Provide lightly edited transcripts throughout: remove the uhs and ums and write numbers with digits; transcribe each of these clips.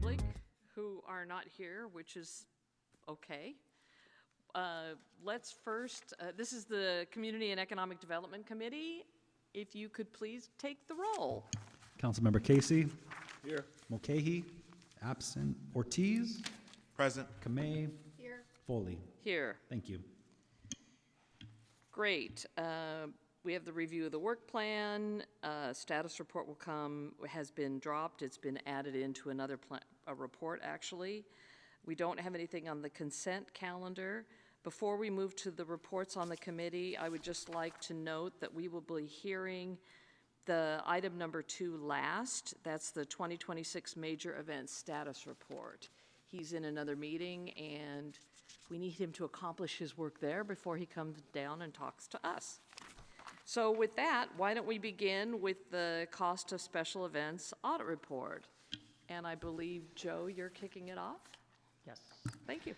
public who are not here, which is okay. Let's first, this is the Community and Economic Development Committee. If you could please take the roll. Councilmember Casey. Here. Mulcahy. Absent. Ortiz. Present. Kamei. Here. Foley. Here. Thank you. Great. We have the review of the work plan. Status report has been dropped. It's been added into another report, actually. We don't have anything on the consent calendar. Before we move to the reports on the committee, I would just like to note that we will be hearing the item number 2 last. That's the 2026 Major Events Status Report. He's in another meeting, and we need him to accomplish his work there before he comes down and talks to us. So with that, why don't we begin with the Cost of Special Events Audit Report? And I believe, Joe, you're kicking it off? Yes. Thank you.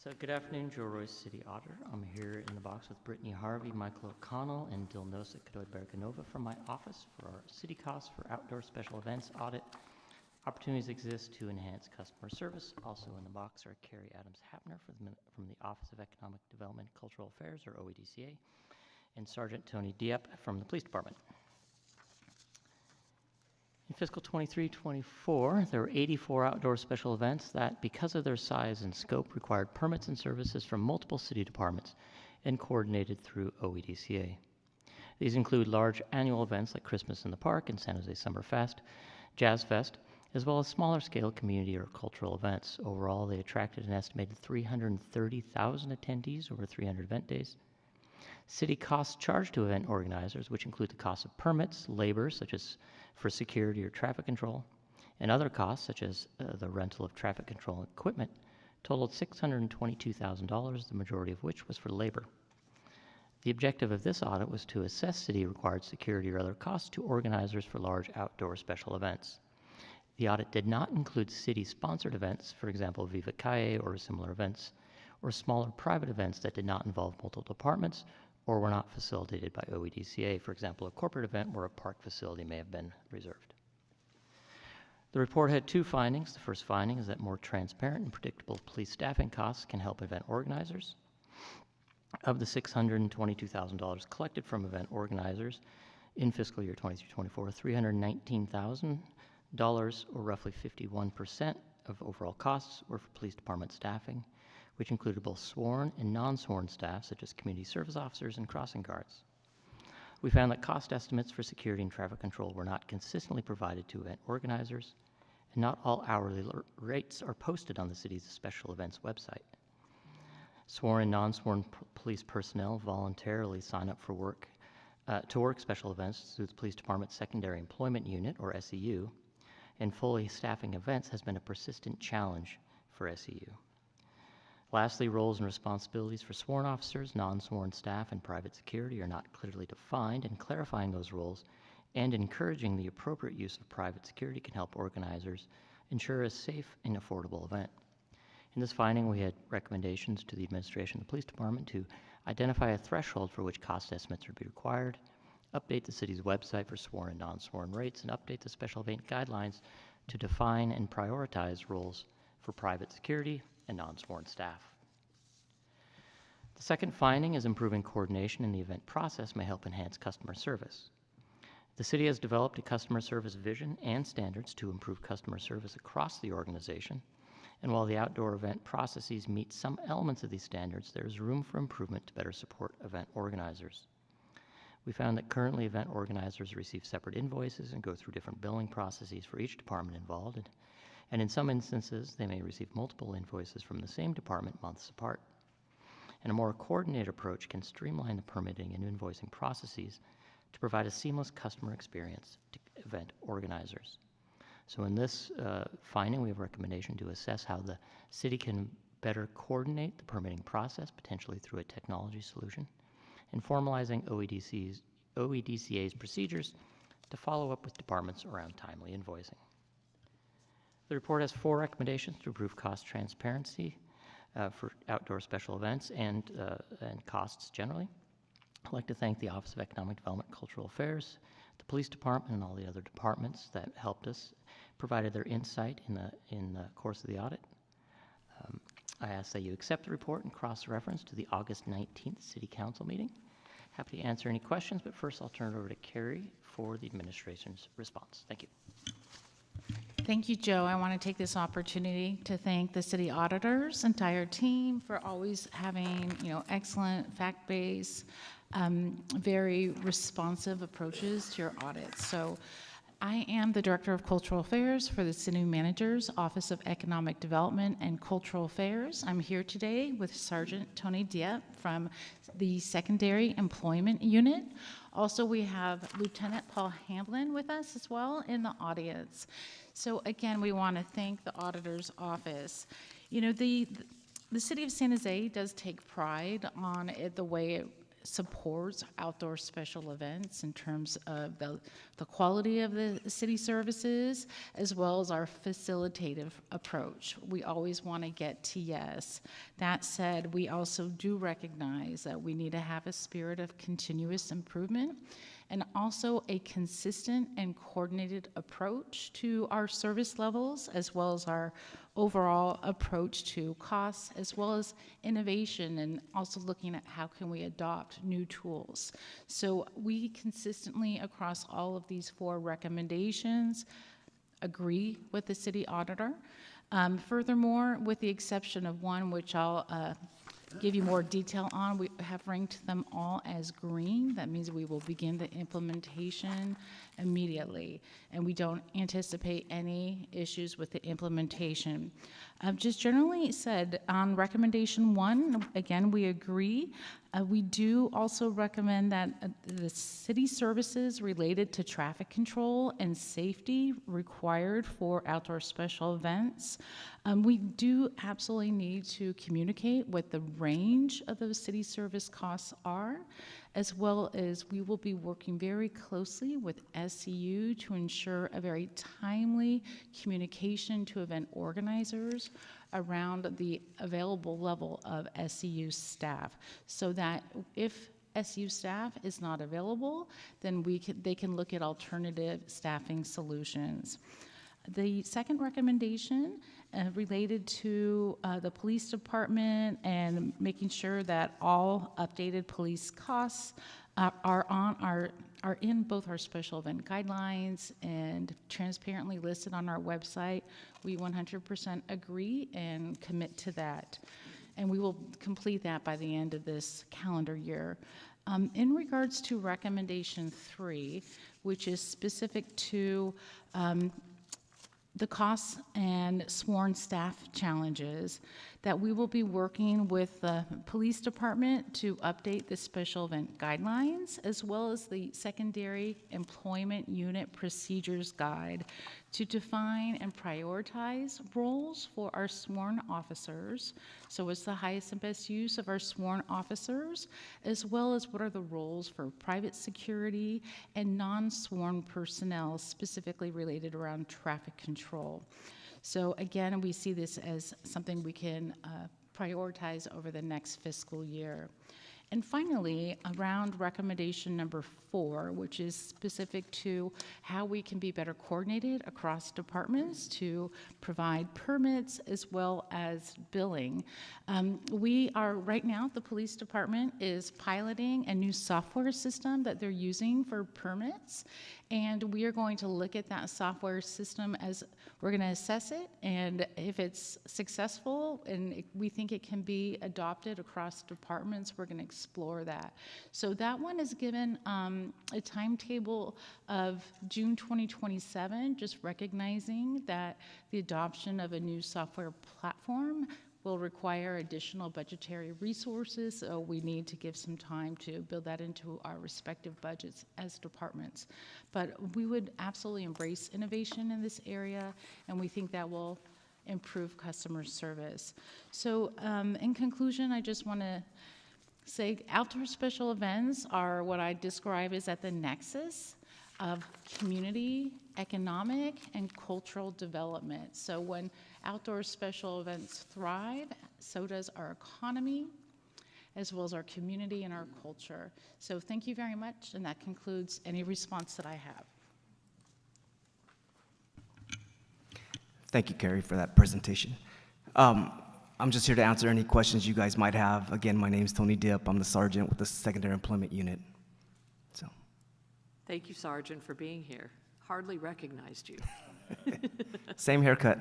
So good afternoon, Joe Royce, City Auditor. I'm here in the box with Brittany Harvey, Michael O'Connell, and Dilnosa Kadoy-Berganova from my office for our city costs for outdoor special events audit. Opportunities exist to enhance customer service. Also in the box are Carrie Adams-Hapner from the Office of Economic Development and Cultural Affairs, or OEDCA, and Sergeant Tony Dieppe from the Police Department. In fiscal 23-24, there were 84 outdoor special events that, because of their size and scope, required permits and services from multiple city departments and coordinated through OEDCA. These include large annual events like Christmas in the Park and San Jose Summer Fest, Jazz Fest, as well as smaller scale community or cultural events. Overall, they attracted an estimated 330,000 attendees over 300 event days. City costs charged to event organizers, which include the cost of permits, labor, such as for security or traffic control, and other costs, such as the rental of traffic control equipment, totaled $622,000, the majority of which was for labor. The objective of this audit was to assess city-required security or other costs to organizers for large outdoor special events. The audit did not include city-sponsored events, for example, Viva Calle or similar events, or smaller private events that did not involve multiple departments or were not facilitated by OEDCA, for example, a corporate event where a park facility may have been reserved. The report had 2 findings. The first finding is that more transparent and predictable police staffing costs can help event organizers. Of the $622,000 collected from event organizers in fiscal year 23-24, $319,000, or roughly 51% of overall costs, were for police department staffing, which included both sworn and non-sworn staff, such as community service officers and crossing guards. We found that cost estimates for security and traffic control were not consistently provided to event organizers, and not all hourly rates are posted on the city's special events website. Sworn and non-sworn police personnel voluntarily sign up for to work special events through the Police Department's Secondary Employment Unit, or SEU, and fully staffing events has been a persistent challenge for SEU. Lastly, roles and responsibilities for sworn officers, non-sworn staff, and private security are not clearly defined, and clarifying those roles and encouraging the appropriate use of private security can help organizers ensure a safe and affordable event. In this finding, we had recommendations to the administration of the police department to identify a threshold for which cost estimates would be required, update the city's website for sworn and non-sworn rates, and update the special event guidelines to define and prioritize roles for private security and non-sworn staff. The second finding is improving coordination in the event process may help enhance customer service. The city has developed a customer service vision and standards to improve customer service across the organization, and while the outdoor event processes meet some elements of these standards, there is room for improvement to better support event organizers. We found that currently event organizers receive separate invoices and go through different billing processes for each department involved, and in some instances, they may receive multiple invoices from the same department months apart. And a more coordinated approach can streamline the permitting and invoicing processes to provide a seamless customer experience to event organizers. So in this finding, we have a recommendation to assess how the city can better coordinate the permitting process, potentially through a technology solution, and formalizing OEDCA's procedures to follow up with departments around timely invoicing. The report has 4 recommendations to improve cost transparency for outdoor special events and costs generally. I'd like to thank the Office of Economic Development and Cultural Affairs, the Police Department, and all the other departments that helped us provided their insight in the course of the audit. I ask that you accept the report and cross-reference to the August 19th City Council meeting. Happy to answer any questions, but first I'll turn it over to Carrie for the administration's response. Thank you. Thank you, Joe. I want to take this opportunity to thank the city auditor's entire team for always having, excellent fact-based, very responsive approaches to your audits. So I am the Director of Cultural Affairs for the City Manager's Office of Economic Development and Cultural Affairs. I'm here today with Sergeant Tony Dieppe from the Secondary Employment Unit. Also, we have Lieutenant Paul Hamblin with us as well in the audience. So again, we want to thank the Auditor's Office. The City of San Jose does take pride on the way it supports outdoor special events in terms of the quality of the city services, as well as our facilitative approach. We always want to get to yes. That said, we also do recognize that we need to have a spirit of continuous improvement and also a consistent and coordinated approach to our service levels, as well as our overall approach to costs, as well as innovation, and also looking at how can we adopt new tools. So we consistently, across all of these 4 recommendations, agree with the city auditor. Furthermore, with the exception of one, which I'll give you more detail on, we have ranked them all as green. That means we will begin the implementation immediately, and we don't anticipate any issues with the implementation. Just generally said, on recommendation 1, again, we agree. We do also recommend that the city services related to traffic control and safety required for outdoor special events, we do absolutely need to communicate what the range of those city service costs are, as well as we will be working very closely with SCU to ensure a very timely communication to event organizers around the available level of SCU staff, so that if SU staff is not available, then they can look at alternative staffing solutions. The second recommendation related to the police department and making sure that all updated police costs are in both our special event guidelines and transparently listed on our website. We 100% agree and commit to that. And we will complete that by the end of this calendar year. In regards to recommendation 3, which is specific to the costs and sworn staff challenges, that we will be working with the police department to update the special event guidelines, as well as the secondary employment unit procedures guide to define and prioritize roles for our sworn officers. So what's the highest and best use of our sworn officers, as well as what are the roles for private security and non-sworn personnel, specifically related around traffic control. So again, we see this as something we can prioritize over the next fiscal year. And finally, around recommendation number 4, which is specific to how we can be better coordinated across departments to provide permits as well as billing. We are, right now, the police department is piloting a new software system that they're using for permits. And we are going to look at that software system as we're going to assess it, and if it's successful and we think it can be adopted across departments, we're going to explore that. So that one is given a timetable of June 2027, just recognizing that the adoption of a new software platform will require additional budgetary resources, so we need to give some time to build that into our respective budgets as departments. But we would absolutely embrace innovation in this area, and we think that will improve customer service. So in conclusion, I just want to say outdoor special events are what I describe as at the nexus of community, economic, and cultural development. So when outdoor special events thrive, so does our economy, as well as our community and our culture. So thank you very much, and that concludes any response that I have. Thank you, Carrie, for that presentation. I'm just here to answer any questions you guys might have. Again, my name is Tony Dipp. I'm the sergeant with the Secondary Employment Unit. So, Thank you, Sergeant, for being here. Hardly recognized you. same haircut.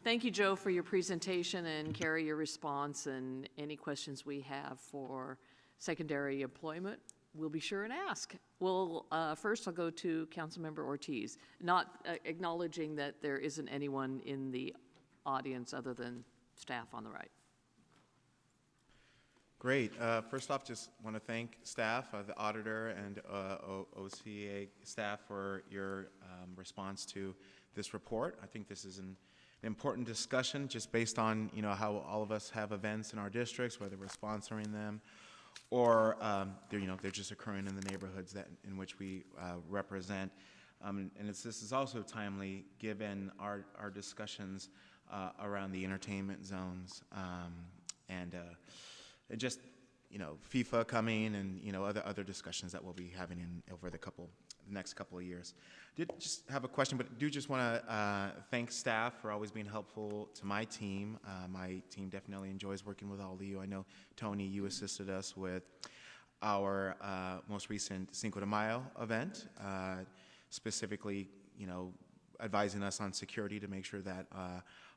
Thank you, Joe, for your presentation, and Carrie, your response, and any questions we have for secondary employment, we'll be sure and ask. Well, first I'll go to Councilmember Ortiz, not acknowledging that there isn't anyone in the audience other than staff on the right. Great. First off, just want to thank staff, the auditor and OCA staff for your response to this report. I think this is an important discussion just based on, how all of us have events in our districts, whether we're sponsoring them or they're just occurring in the neighborhoods in which we represent. And this is also timely given our discussions around the entertainment zones and just FIFA coming and other discussions that we'll be having over the next couple of years. Did just have a question, but do just want to thank staff for always being helpful to my team. My team definitely enjoys working with all of you. I know, Tony, you assisted us with our most recent Cinco de Mayo event, specifically, advising us on security to make sure that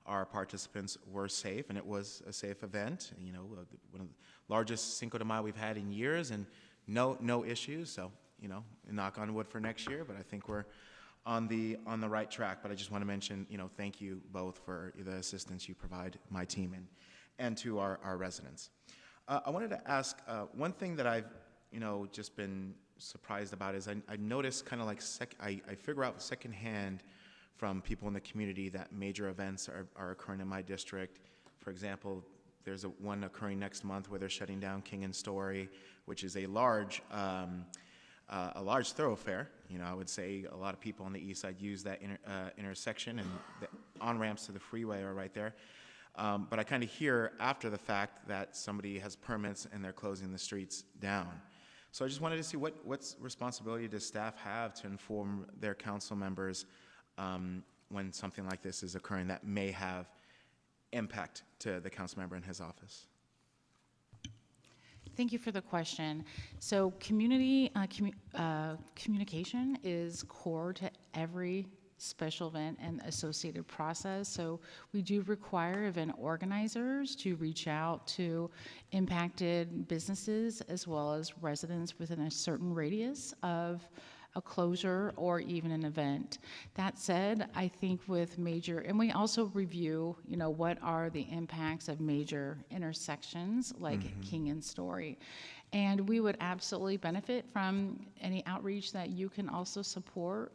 our participants were safe, and it was a safe event. One of the largest Cinco de Mayo we've had in years, and no issues. So, knock on wood for next year, but I think we're on the right track. But I just want to mention, thank you both for the assistance you provide my team and to our residents. I wanted to ask one thing that I've just been surprised about is I noticed kind of like I figure out secondhand from people in the community that major events are occurring in my district. For example, there's one occurring next month where they're shutting down King and Story, which is a large thoroughfare. I would say a lot of people on the east side use that intersection, and the on-ramps to the freeway are right there. But I kind of hear after the fact that somebody has permits and they're closing the streets down. So I just wanted to see what responsibility does staff have to inform their council members when something like this is occurring that may have impact to the council member in his office. Thank you for the question. So community communication is core to every special event and associated process. So we do require event organizers to reach out to impacted businesses as well as residents within a certain radius of a closure or even an event. That said, I think with major, and we also review, what are the impacts of major intersections like King and Story. And we would absolutely benefit from any outreach that you can also support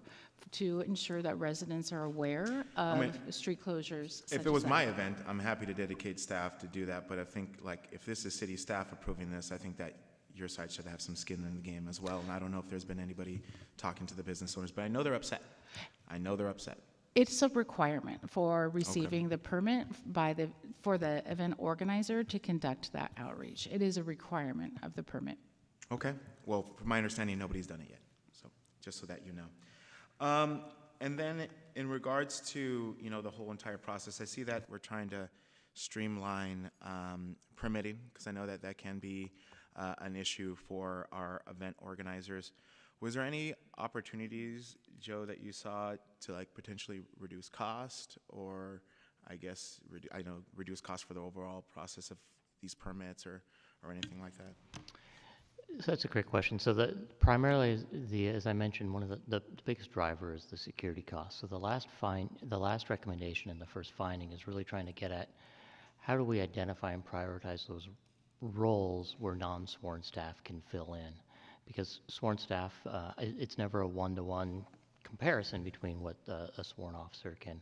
to ensure that residents are aware of street closures. If it was my event, I'm happy to dedicate staff to do that, but I think if this is city staff approving this, I think that your side should have some skin in the game as well. And I don't know if there's been anybody talking to the business owners, but I know they're upset. It's a requirement for receiving the permit for the event organizer to conduct that outreach. It is a requirement of the permit. Okay. Well, from my understanding, nobody's done it yet. So just so that you know. And then in regards to, the whole entire process, I see that we're trying to streamline permitting, because I know that can be an issue for our event organizers. Was there any opportunities, Joe, that you saw to potentially reduce cost, or I guess reduce cost for the overall process of these permits or anything like that? So that's a great question. So primarily, as I mentioned, one of the biggest driver is the security costs. So the last recommendation in the first finding is really trying to get at how do we identify and prioritize those roles where non-sworn staff can fill in, because sworn staff, it's never a one-to-one comparison between what a sworn officer can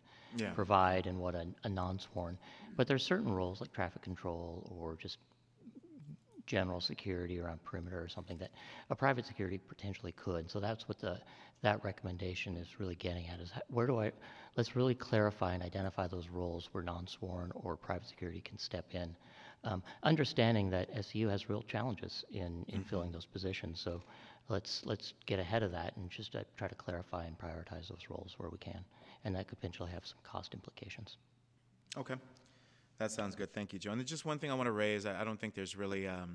provide and what a non-sworn. But there's certain roles like traffic control or just general security around perimeter or something that a private security potentially could. So that's what that recommendation is really getting at, is let's really clarify and identify those roles where non-sworn or private security can step in. Understanding that SU has real challenges in filling those positions. So let's get ahead of that and just try to clarify and prioritize those roles where we can. And that could potentially have some cost implications. Okay, that sounds good. Thank you, Joe. And there's just one thing I want to raise. I don't think there's really a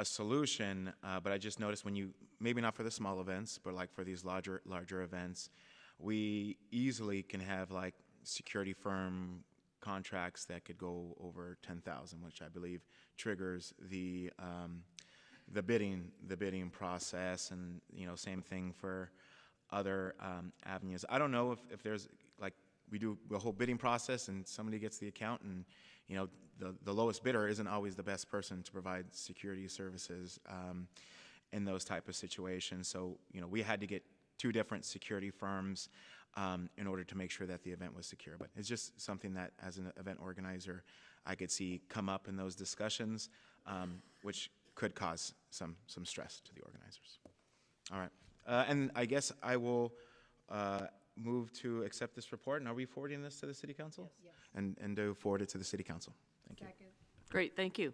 solution, but I just noticed when you, maybe not for the small events, but like for these larger events, we easily can have like security firm contracts that could go over 10,000, which I believe triggers the bidding process, and same thing for other avenues. I don't know if there's like, we do the whole bidding process and somebody gets the account, and the lowest bidder isn't always the best person to provide security services in those type of situations. So we had to get 2 different security firms in order to make sure that the event was secure. But it's just something that, as an event organizer, I could see come up in those discussions, which could cause some stress to the organizers. All right, and I guess I will move to accept this report. And are we forwarding this to the City Council? Yes. And to forward it to the City Council. Thank you. Great, thank you.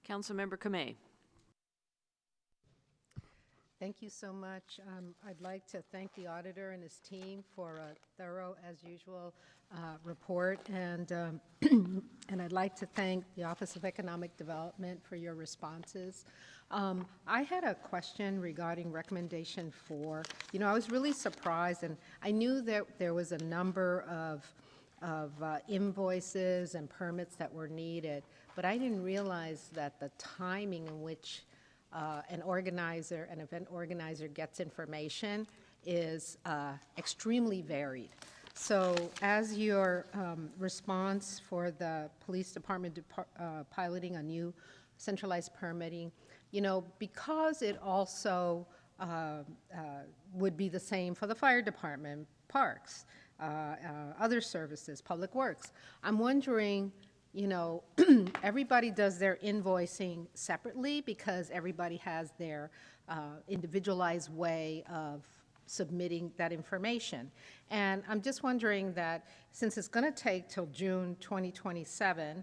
Councilmember Kamei. Thank you so much. I'd like to thank the auditor and his team for a thorough, as usual, report, and and I'd like to thank the Office of Economic Development for your responses. I had a question regarding recommendation 4. I was really surprised, and I knew that there was a number of invoices and permits that were needed, but I didn't realize that the timing in which an event organizer gets information is extremely varied. So as your response for the police department piloting a new centralized permitting, because it also would be the same for the fire department, parks, other services, public works, I'm wondering, everybody does their invoicing separately because everybody has their individualized way of submitting that information. And I'm just wondering that since it's going to take till June 2027,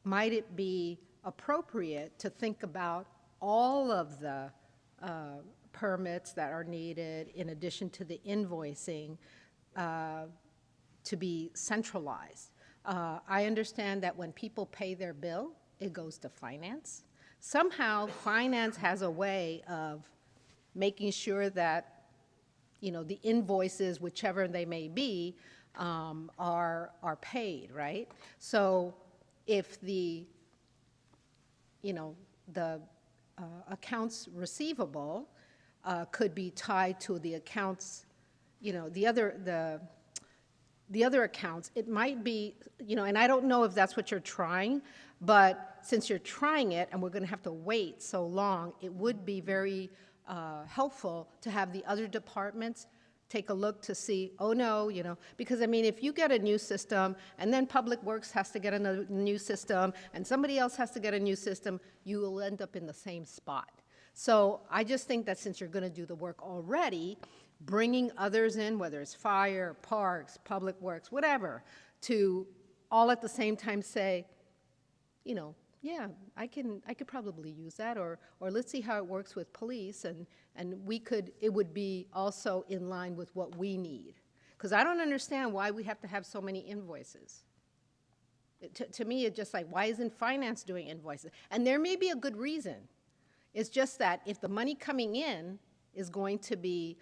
might it be appropriate to think about all of the permits that are needed in addition to the invoicing to be centralized? I understand that when people pay their bill, it goes to finance. Somehow, finance has a way of making sure that, the invoices, whichever they may be, are paid, right? So if the accounts receivable could be tied to the accounts, the other accounts, it might be, and I don't know if that's what you're trying, but since you're trying it and we're going to have to wait so long, it would be very helpful to have the other departments take a look to see, oh no, because if you get a new system and then Public Works has to get another new system and somebody else has to get a new system, you will end up in the same spot. So I just think that since you're going to do the work already, bringing others in, whether it's fire, parks, public works, whatever, to all at the same time say, yeah, I could probably use that, or let's see how it works with police, and it would be also in line with what we need. Because I don't understand why we have to have so many invoices. To me, it's just like, why isn't finance doing invoices? And there may be a good reason. It's just that if the money coming in is going to be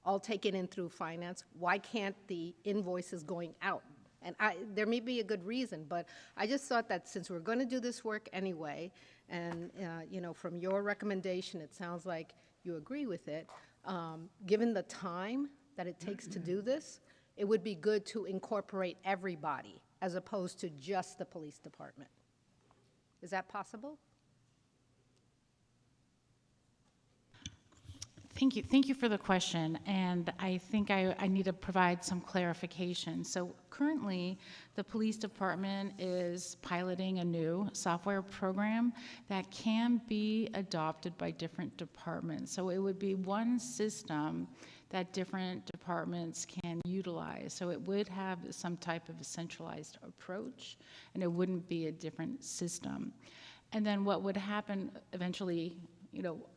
all taken in through finance, why can't the invoices going out? And there may be a good reason, but I just thought that since we're going to do this work anyway, and from your recommendation, it sounds like you agree with it, given the time that it takes to do this, it would be good to incorporate everybody as opposed to just the police department. Is that possible? Thank you for the question, and I think I need to provide some clarification. So currently, the police department is piloting a new software program that can be adopted by different departments. So it would be one system that different departments can utilize. So it would have some type of a centralized approach, and it wouldn't be a different system. And then what would happen eventually,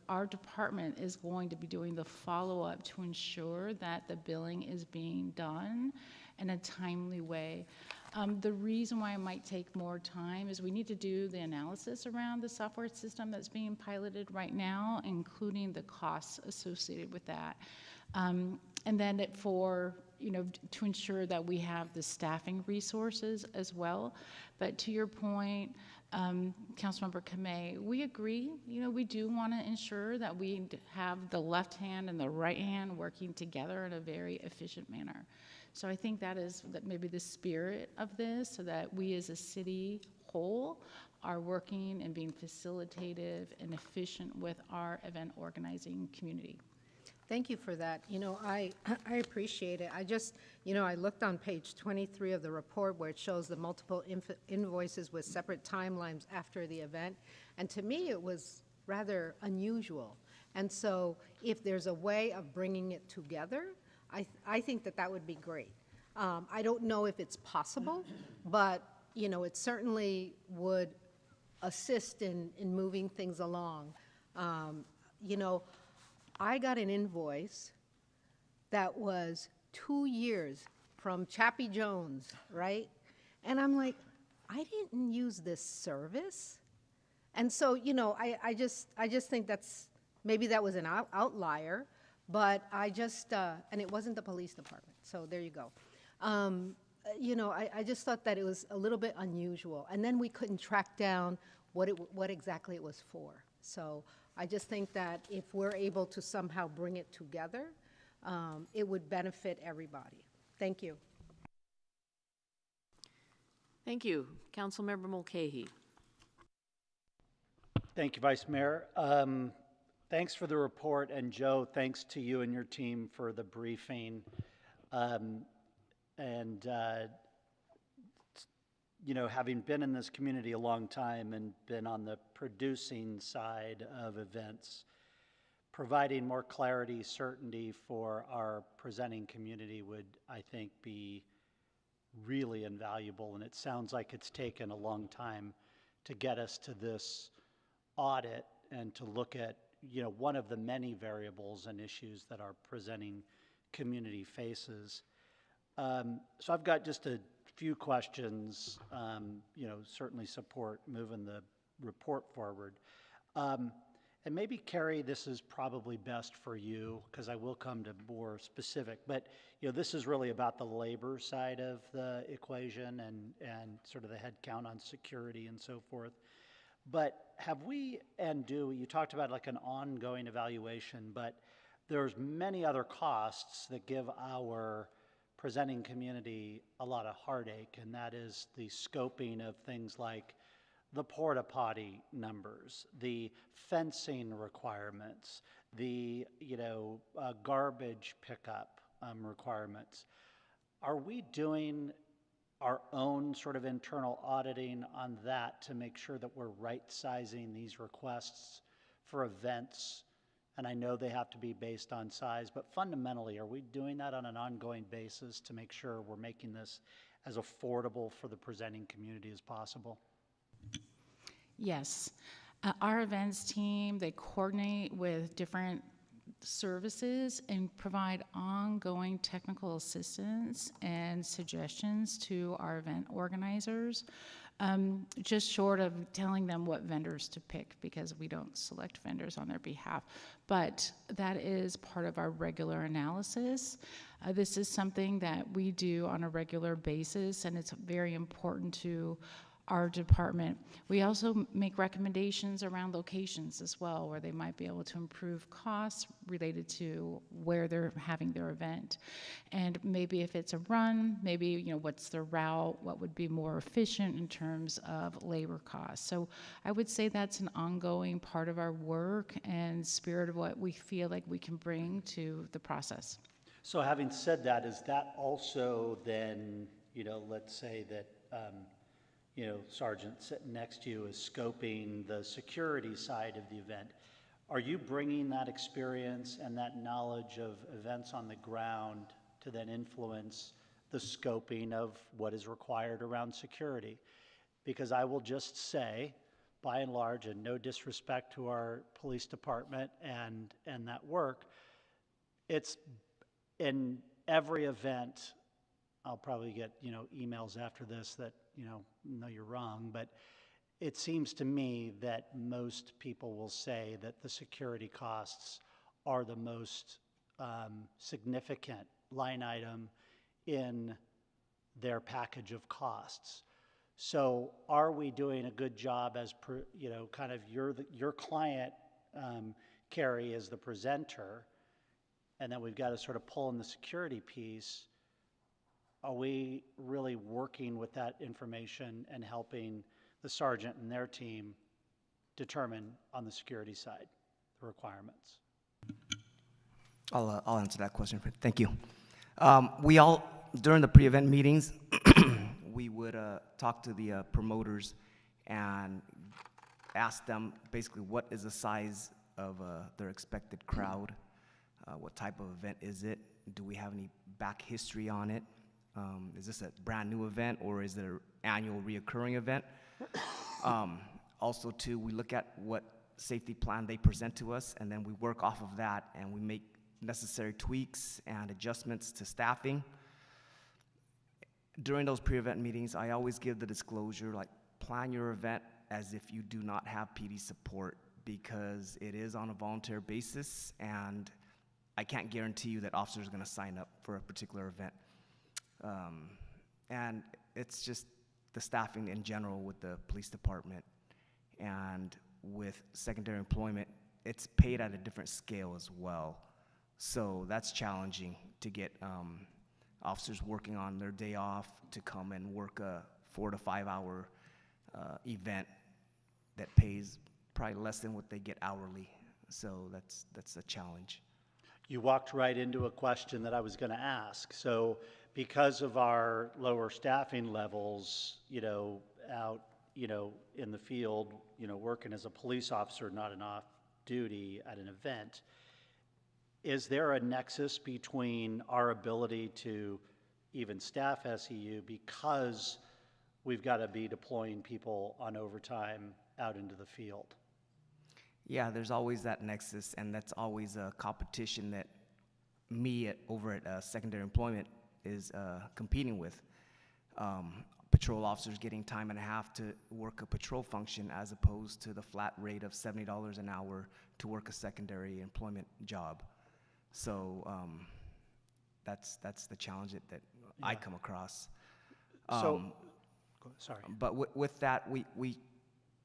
our department is going to be doing the follow-up to ensure that the billing is being done in a timely way. The reason why it might take more time is we need to do the analysis around the software system that's being piloted right now, including the costs associated with that. And then to ensure that we have the staffing resources as well. But to your point, Councilmember Kamei, we agree, we do want to ensure that we have the left hand and the right hand working together in a very efficient manner. So I think that is maybe the spirit of this, so that we as a city whole are working and being facilitative and efficient with our event organizing community. Thank you for that. I appreciate it. I just, I looked on page 23 of the report where it shows the multiple invoices with separate timelines after the event. And to me, it was rather unusual. And so if there's a way of bringing it together, I think that would be great. I don't know if it's possible, but, it certainly would assist in moving things along. I got an invoice that was 2 years from Chappie Jones, right? And I'm like, I didn't use this service. And so, I just think maybe that was an outlier, but and it wasn't the police department. So there you go. I just thought that it was a little bit unusual. And then we couldn't track down what exactly it was for. So I just think that if we're able to somehow bring it together, it would benefit everybody. Thank you. Thank you. Councilmember Mulcahy. Thank you, Vice Mayor. Thanks for the report, and Joe, thanks to you and your team for the briefing. Having been in this community a long time and been on the producing side of events, providing more clarity, certainty for our presenting community would, I think, be really invaluable. And it sounds like it's taken a long time to get us to this audit and to look at, one of the many variables and issues that our presenting community faces. So I've got just a few questions, certainly support moving the report forward. And maybe, Carrie, this is probably best for you, because I will come to more specific, but this is really about the labor side of the equation and sort of the head count on security and so forth. But have we, and you talked about like an ongoing evaluation, but there's many other costs that give our presenting community a lot of heartache, and that is the scoping of things like the porta potty numbers, the fencing requirements, the garbage pickup requirements. Are we doing our own sort of internal auditing on that to make sure that we're right-sizing these requests for events? And I know they have to be based on size, but fundamentally, are we doing that on an ongoing basis to make sure we're making this as affordable for the presenting community as possible? Yes. Our events team, they coordinate with different services and provide ongoing technical assistance and suggestions to our event organizers, just short of telling them what vendors to pick, because we don't select vendors on their behalf. But that is part of our regular analysis. This is something that we do on a regular basis, and it's very important to our department. We also make recommendations around locations as well, where they might be able to improve costs related to where they're having their event. And maybe if it's a run, maybe, what's the route, what would be more efficient in terms of labor costs. So I would say that's an ongoing part of our work and spirit of what we feel like we can bring to the process. So having said that, is that also then, let's say that, Sergeant sitting next to you is scoping the security side of the event. Are you bringing that experience and that knowledge of events on the ground to then influence the scoping of what is required around security? Because I will just say by and large, and no disrespect to our police department and that work, it's in every event. I'll probably get, emails after this that, no, you're wrong, but it seems to me that most people will say that the security costs are the most significant line item in their package of costs. So are we doing a good job as kind of your client, Carrie, is the presenter, and then we've got to sort of pull in the security piece. Are we really working with that information and helping the sergeant and their team determine on the security side the requirements? I'll answer that question. Thank you. We all, during the pre-event meetings, we would talk to the promoters and ask them basically what is the size of their expected crowd, what type of event is it, do we have any back history on it, is this a brand new event or is it an annual reoccurring event? Also too, we look at what safety plan they present to us, and then we work off of that and we make necessary tweaks and adjustments to staffing. During those pre-event meetings, I always give the disclosure, like, plan your event as if you do not have PD support, because it is on a volunteer basis, and I can't guarantee you that officers are gonna sign up for a particular event. And it's just the staffing in general with the police department and with secondary employment, it's paid at a different scale as well. So that's challenging to get officers working on their day off to come and work a 4 to 5 hour event that pays probably less than what they get hourly. So that's a challenge. You walked right into a question that I was going to ask. So because of our lower staffing levels, out, in the field, working as a police officer, not an off duty at an event, is there a nexus between our ability to even staff SEU because we've got to be deploying people on overtime out into the field? Yeah, there's always that nexus, and that's always a competition that me over at secondary employment is competing with. Patrol officers getting time and a half to work a patrol function as opposed to the flat rate of $70 an hour to work a secondary employment job. So that's the challenge that I come across. Sorry. But with that, we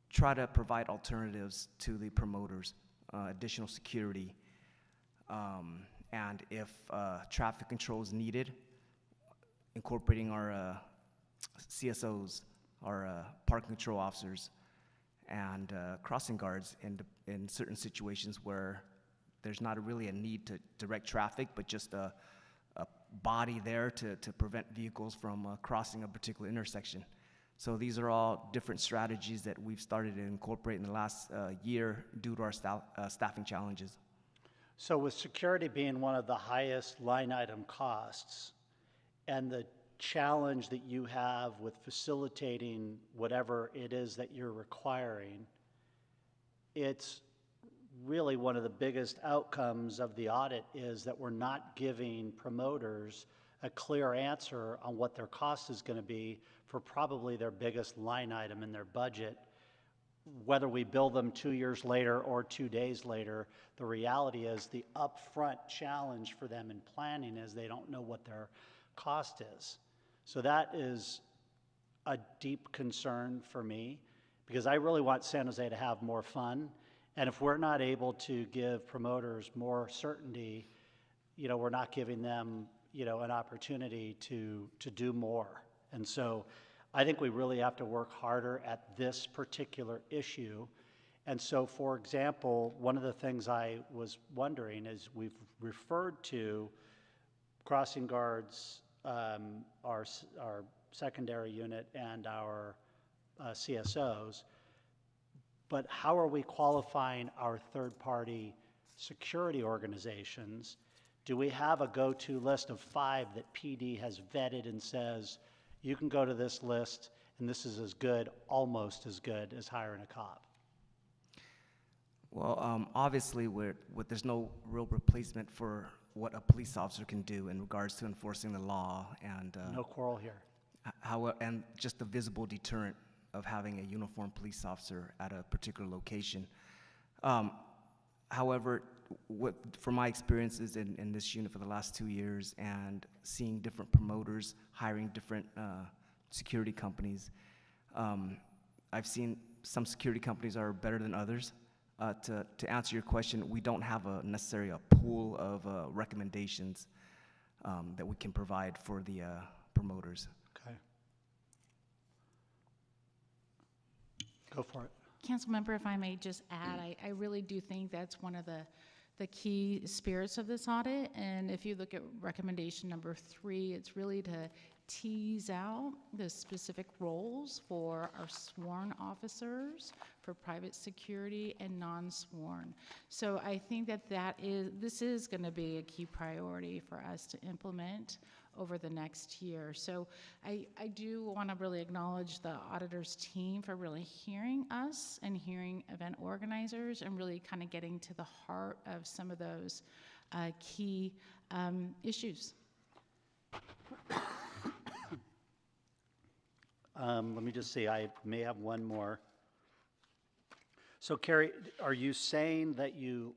try to provide alternatives to the promoters, additional security, and if traffic control is needed, incorporating our CSOs, our parking control officers, and crossing guards in certain situations where there's not really a need to direct traffic, but just a body there to prevent vehicles from crossing a particular intersection. So these are all different strategies that we've started to incorporate in the last year due to our staffing challenges. So with security being one of the highest line item costs, and the challenge that you have with facilitating whatever it is that you're requiring, it's really one of the biggest outcomes of the audit is that we're not giving promoters a clear answer on what their cost is going to be for probably their biggest line item in their budget. Whether we bill them 2 years later or 2 days later, the reality is the upfront challenge for them in planning is they don't know what their cost is. So that is a deep concern for me, because I really want San Jose to have more fun. And if we're not able to give promoters more certainty, we're not giving them, an opportunity to do more. And so I think we really have to work harder at this particular issue. And so, for example, one of the things I was wondering is we've referred to crossing guards, our secondary unit, and our CSOs, but how are we qualifying our third-party security organizations? Do we have a go-to list of 5 that PD has vetted and says, you can go to this list and this is as good, almost as good as hiring a cop? Well, obviously, there's no real replacement for what a police officer can do in regards to enforcing the law and No quarrel here. and just the visible deterrent of having a uniformed police officer at a particular location. However, from my experiences in this unit for the last 2 years and seeing different promoters hiring different security companies, I've seen some security companies are better than others. To answer your question, we don't have necessarily a pool of recommendations that we can provide for the promoters. Okay. Go for it. Councilmember, if I may just add, I really do think that's one of the key spirits of this audit. And if you look at recommendation number 3, it's really to tease out the specific roles for our sworn officers, for private security, and non-sworn. So I think this is going to be a key priority for us to implement over the next year. So I do want to really acknowledge the auditor's team for really hearing us and hearing event organizers and really kind of getting to the heart of some of those key issues. Let me just see, I may have one more. So Carrie, are you saying that you're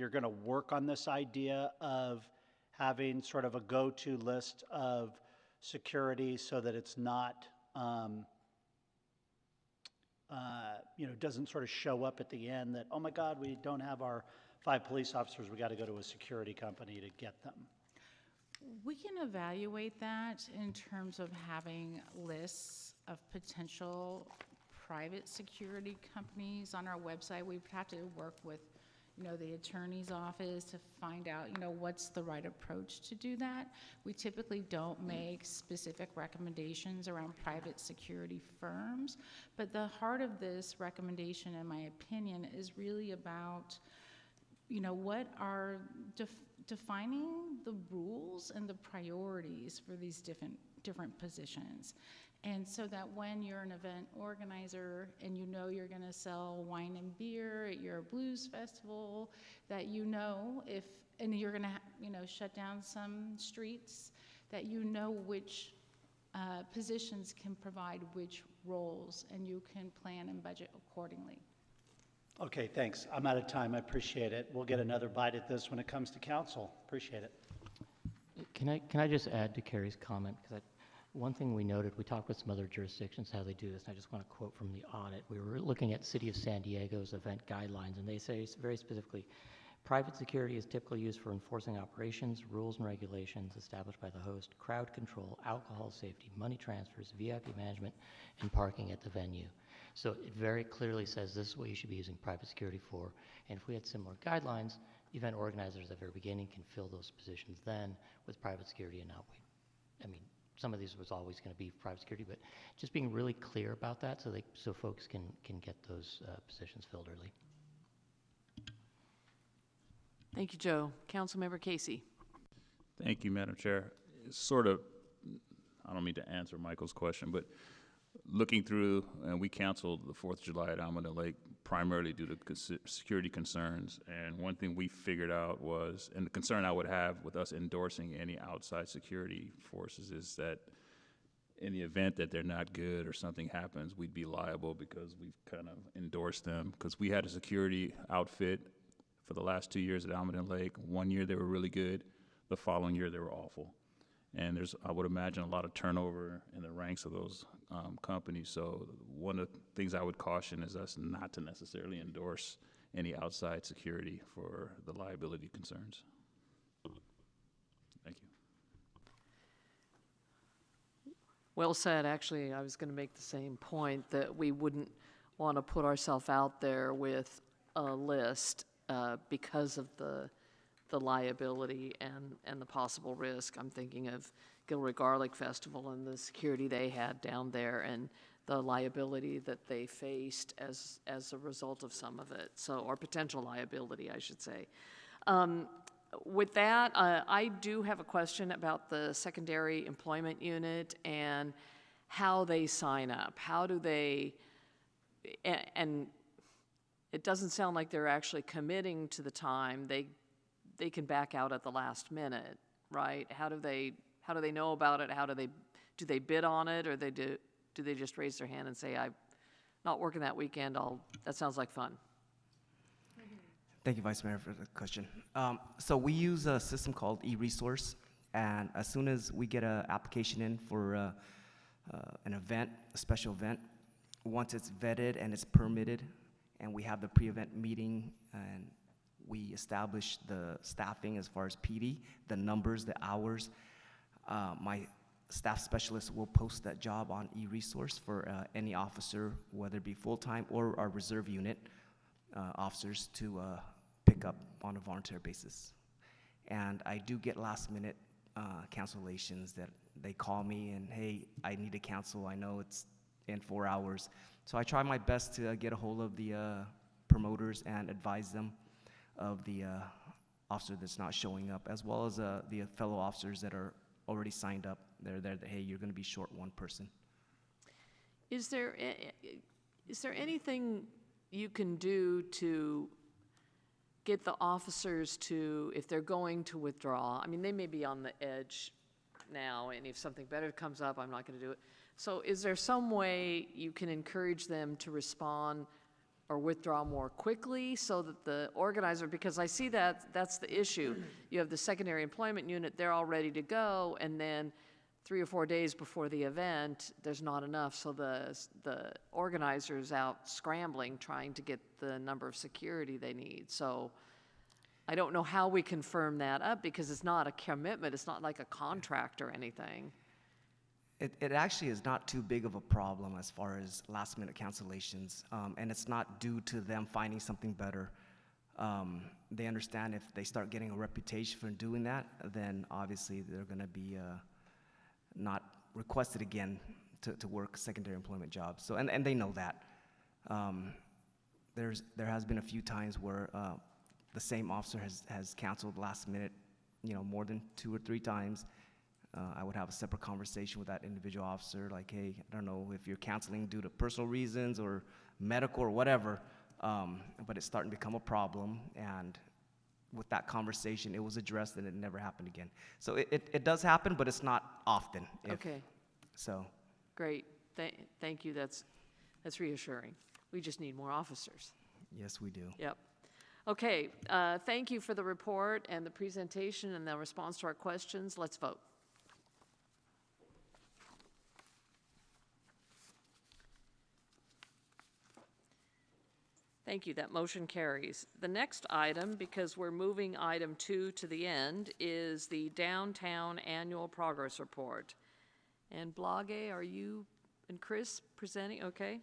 going to work on this idea of having sort of a go-to list of security so that it's not, doesn't sort of show up at the end that, oh my God, we don't have our 5 police officers, we got to go to a security company to get them? We can evaluate that in terms of having lists of potential private security companies on our website. We'd have to work with, the attorney's office to find out, what's the right approach to do that. We typically don't make specific recommendations around private security firms, but the heart of this recommendation, in my opinion, is really about, what are defining the rules and the priorities for these different positions. And so that when you're an event organizer and you're going to sell wine and beer at your blues festival, that and you're going to shut down some streets, that which positions can provide which roles, and you can plan and budget accordingly. Okay, thanks. I'm out of time. I appreciate it. We'll get another bite at this when it comes to council. Appreciate it. Can I just add to Carrie's comment? Because one thing we noted, we talked with some other jurisdictions how they do this, and I just want to quote from the audit. We were looking at City of San Diego's event guidelines, and they say very specifically, private security is typically used for enforcing operations, rules and regulations established by the host, crowd control, alcohol safety, money transfers, VIP management, and parking at the venue. So it very clearly says this is what you should be using private security for. And if we had similar guidelines, event organizers at the very beginning can fill those positions then with private security and not wait. I mean, some of these was always going to be private security, but just being really clear about that so folks can get those positions filled early. Thank you, Joe. Councilmember Casey. Thank you, Madam Chair. It's sort of, I don't mean to answer Michael's question, but looking through, and we canceled the 4th of July at Almond Lake primarily due to security concerns. And one thing we figured out was, and the concern I would have with us endorsing any outside security forces is that in the event that they're not good or something happens, we'd be liable because we've kind of endorsed them. Because we had a security outfit for the last 2 years at Almond Lake. 1 year they were really good. The following year they were awful. And there's, I would imagine, a lot of turnover in the ranks of those companies. So one of the things I would caution is us not to necessarily endorse any outside security for the liability concerns. Thank you. Well said. Actually, I was going to make the same point, that we wouldn't want to put ourselves out there with a list because of the liability and the possible risk. I'm thinking of Gilroy Garlic Festival and the security they had down there and the liability that they faced as a result of some of it, or potential liability, I should say. With that, I do have a question about the secondary employment unit and how they sign up. How do they, and it doesn't sound like they're actually committing to the time. They can back out at the last minute, right? How do they know about it? Do they bid on it, or do they just raise their hand and say, I'm not working that weekend, that sounds like fun? Thank you, Vice Mayor, for the question. So we use a system called e-resource, and as soon as we get an application in for an event, a special event, once it's vetted and it's permitted, and we have the pre-event meeting, and we establish the staffing as far as PD, the numbers, the hours, my staff specialist will post that job on e-resource for any officer, whether it be full-time or our reserve unit officers to pick up on a volunteer basis. And I do get last-minute cancellations that they call me and, hey, I need to cancel. I know it's in 4 hours. So I try my best to get a hold of the promoters and advise them of the officer that's not showing up, as well as the fellow officers that are already signed up. They're there that, hey, you're going to be short one person. Is there anything you can do to get the officers to, if they're going to withdraw, I mean, they may be on the edge now, and if something better comes up, I'm not going to do it. So is there some way you can encourage them to respond or withdraw more quickly so that the organizer, because I see that's the issue. You have the secondary employment unit, they're all ready to go, and then 3 or 4 days before the event, there's not enough, so the organizer's out scrambling, trying to get the number of security they need. So I don't know how we can firm that up, because it's not a commitment, it's not like a contract or anything. It actually is not too big of a problem as far as last-minute cancellations, and it's not due to them finding something better. They understand if they start getting a reputation for doing that, then obviously they're going to be not requested again to work secondary employment jobs. So, and they know that. There has been a few times where the same officer has canceled last minute, more than 2 or 3 times. I would have a separate conversation with that individual officer, like, hey, I don't know if you're canceling due to personal reasons or medical or whatever, but it's starting to become a problem, and with that conversation, it was addressed and it never happened again. So it does happen, but it's not often. Okay. So. Great, thank you, that's reassuring. We just need more officers. Yes, we do. Yep. Okay, thank you for the report and the presentation and the response to our questions. Let's vote. Thank you, that motion carries. The next item, because we're moving item 2 to the end, is the Downtown Annual Progress Report. And Blage, are you and Chris presenting? Okay.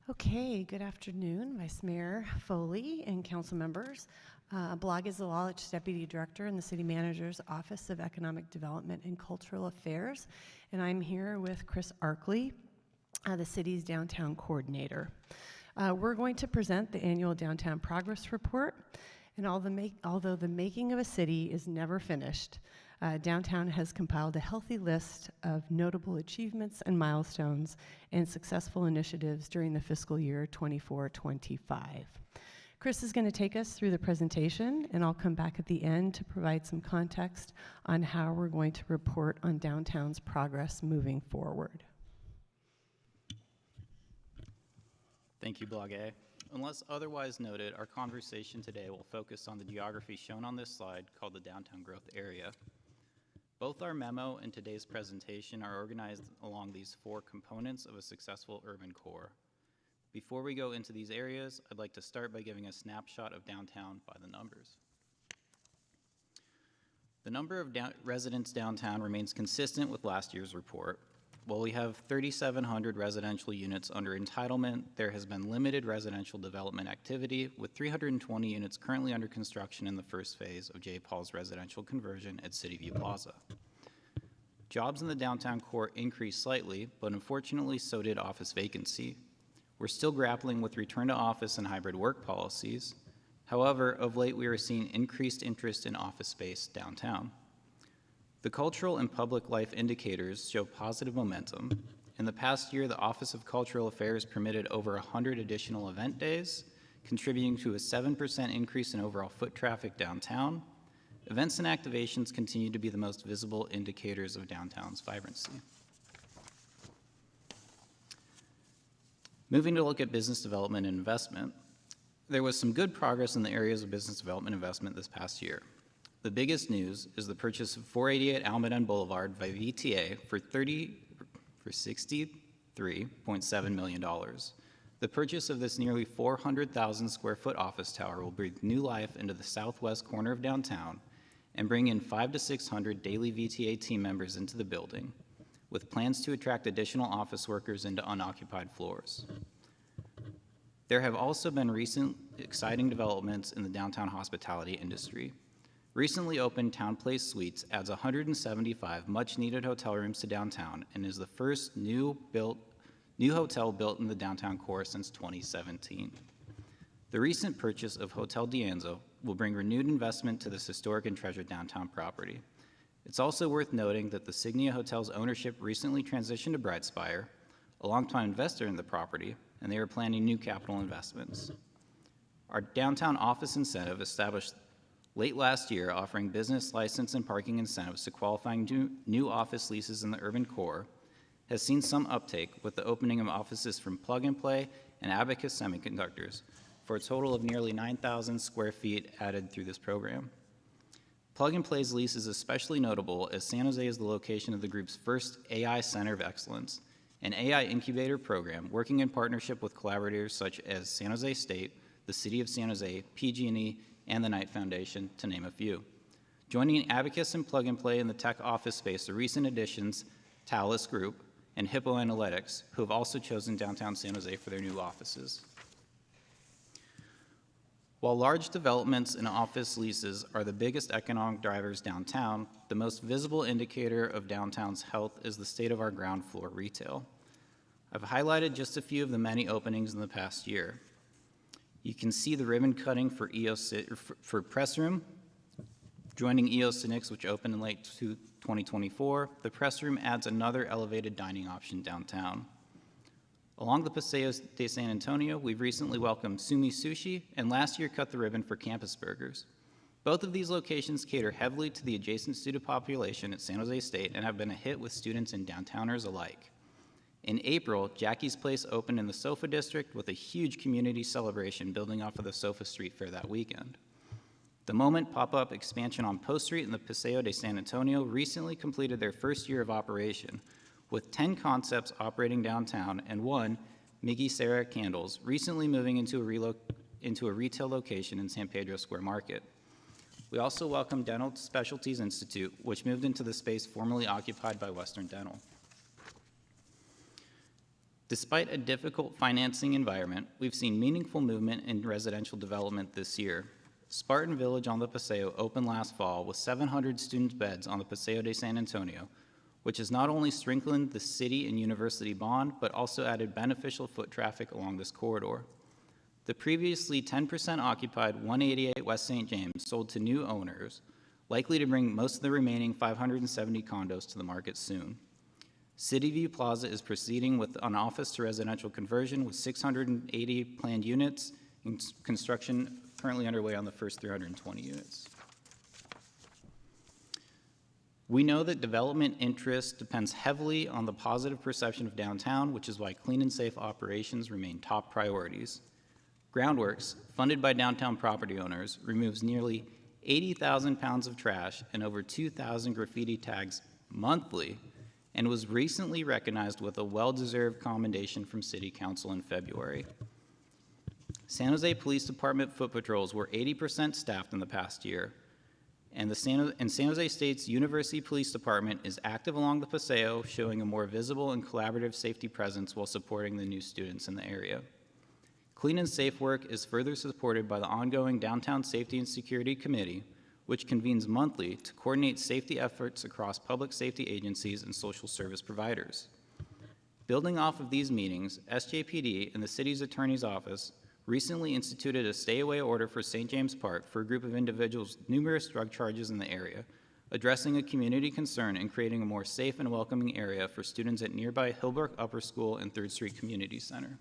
Okay, good afternoon, Vice Mayor Foley and council members. Blage is the Lalich Deputy Director in the City Manager's Office of Economic Development and Cultural Affairs, and I'm here with Chris Arkley, the city's downtown coordinator. We're going to present the annual Downtown Progress Report, and although the making of a city is never finished, Downtown has compiled a healthy list of notable achievements and milestones and successful initiatives during the fiscal year 24-25. Chris is going to take us through the presentation, and I'll come back at the end to provide some context on how we're going to report on Downtown's progress moving forward. Thank you, Blage. Unless otherwise noted, our conversation today will focus on the geography shown on this slide called the Downtown Growth Area. Both our memo and today's presentation are organized along these 4 components of a successful urban core. Before we go into these areas, I'd like to start by giving a snapshot of downtown by the numbers. The number of residents downtown remains consistent with last year's report. While we have 3,700 residential units under entitlement, there has been limited residential development activity, with 320 units currently under construction in the first phase of J. Paul's residential conversion at City View Plaza. Jobs in the downtown core increased slightly, but unfortunately so did office vacancy. We're still grappling with return to office and hybrid work policies. However, of late we are seeing increased interest in office space downtown. The cultural and public life indicators show positive momentum. In the past year, the Office of Cultural Affairs permitted over 100 additional event days, contributing to a 7% increase in overall foot traffic downtown. Events and activations continue to be the most visible indicators of downtown's vibrancy. Moving to look at business development and investment, there was some good progress in the areas of business development and investment this past year. The biggest news is the purchase of 488 Almaden Boulevard by VTA for $63.7 million. The purchase of this nearly 400,000 square foot office tower will breathe new life into the southwest corner of downtown and bring in 500 to 600 daily VTA team members into the building, with plans to attract additional office workers into unoccupied floors. There have also been recent exciting developments in the downtown hospitality industry. Recently opened Town Place Suites adds 175 much-needed hotel rooms to downtown and is the first new hotel built in the downtown core since 2017. The recent purchase of Hotel D'Anzo will bring renewed investment to this historic and treasured downtown property. It's also worth noting that the Signia Hotel's ownership recently transitioned to Brightspire, a longtime investor in the property, and they are planning new capital investments. Our downtown office incentive, established late last year, offering business license and parking incentives to qualifying new office leases in the urban core, has seen some uptake with the opening of offices from Plug and Play and Abacus Semiconductors, for a total of nearly 9,000 square feet added through this program. Plug and Play's lease is especially notable as San Jose is the location of the group's first AI Center of Excellence, an AI incubator program working in partnership with collaborators such as San Jose State, the City of San Jose, PG&E, and the Knight Foundation, to name a few. Joining Abacus and Plug and Play in the tech office space are recent additions, Talus Group and Hippo Analytics, who have also chosen downtown San Jose for their new offices. While large developments and office leases are the biggest economic drivers downtown, the most visible indicator of downtown's health is the state of our ground floor retail. I've highlighted just a few of the many openings in the past year. You can see the ribbon cutting for for Press Room, joining EOS Cynics, which opened in late 2024. The Press Room adds another elevated dining option downtown. Along the Paseo de San Antonio, we've recently welcomed Sumi Sushi, and last year cut the ribbon for Campus Burgers. Both of these locations cater heavily to the adjacent student population at San Jose State and have been a hit with students and downtowners alike. In April, Jackie's Place opened in the Sofa District with a huge community celebration building off of the Sofa Street Fair that weekend. The Moment pop-up expansion on Post Street in the Paseo de San Antonio recently completed their first year of operation, with 10 concepts operating downtown and one, Miggy Sarah Candles, recently moving into a retail location in San Pedro Square Market. We also welcome Dental Specialties Institute, which moved into the space formerly occupied by Western Dental. Despite a difficult financing environment, we've seen meaningful movement in residential development this year. Spartan Village on the Paseo opened last fall with 700 student beds on the Paseo de San Antonio, which has not only strengthened the city and university bond, but also added beneficial foot traffic along this corridor. The previously 10% occupied 188 West St. James sold to new owners, likely to bring most of the remaining 570 condos to the market soon. City View Plaza is proceeding with an office to residential conversion with 680 planned units and construction currently underway on the first 320 units. We know that development interest depends heavily on the positive perception of downtown, which is why clean and safe operations remain top priorities. Groundworks, funded by downtown property owners, removes nearly 80,000 pounds of trash and over 2,000 graffiti tags monthly, and was recently recognized with a well-deserved commendation from City Council in February. San Jose Police Department foot patrols were 80% staffed in the past year, and San Jose State's University Police Department is active along the Paseo, showing a more visible and collaborative safety presence while supporting the new students in the area. Clean and safe work is further supported by the ongoing Downtown Safety and Security Committee, which convenes monthly to coordinate safety efforts across public safety agencies and social service providers. Building off of these meetings, SJPD and the city's attorney's office recently instituted a stay-away order for St. James Park for a group of individuals with numerous drug charges in the area, addressing a community concern and creating a more safe and welcoming area for students at nearby Hillbrook Upper School and 3rd Street Community Center.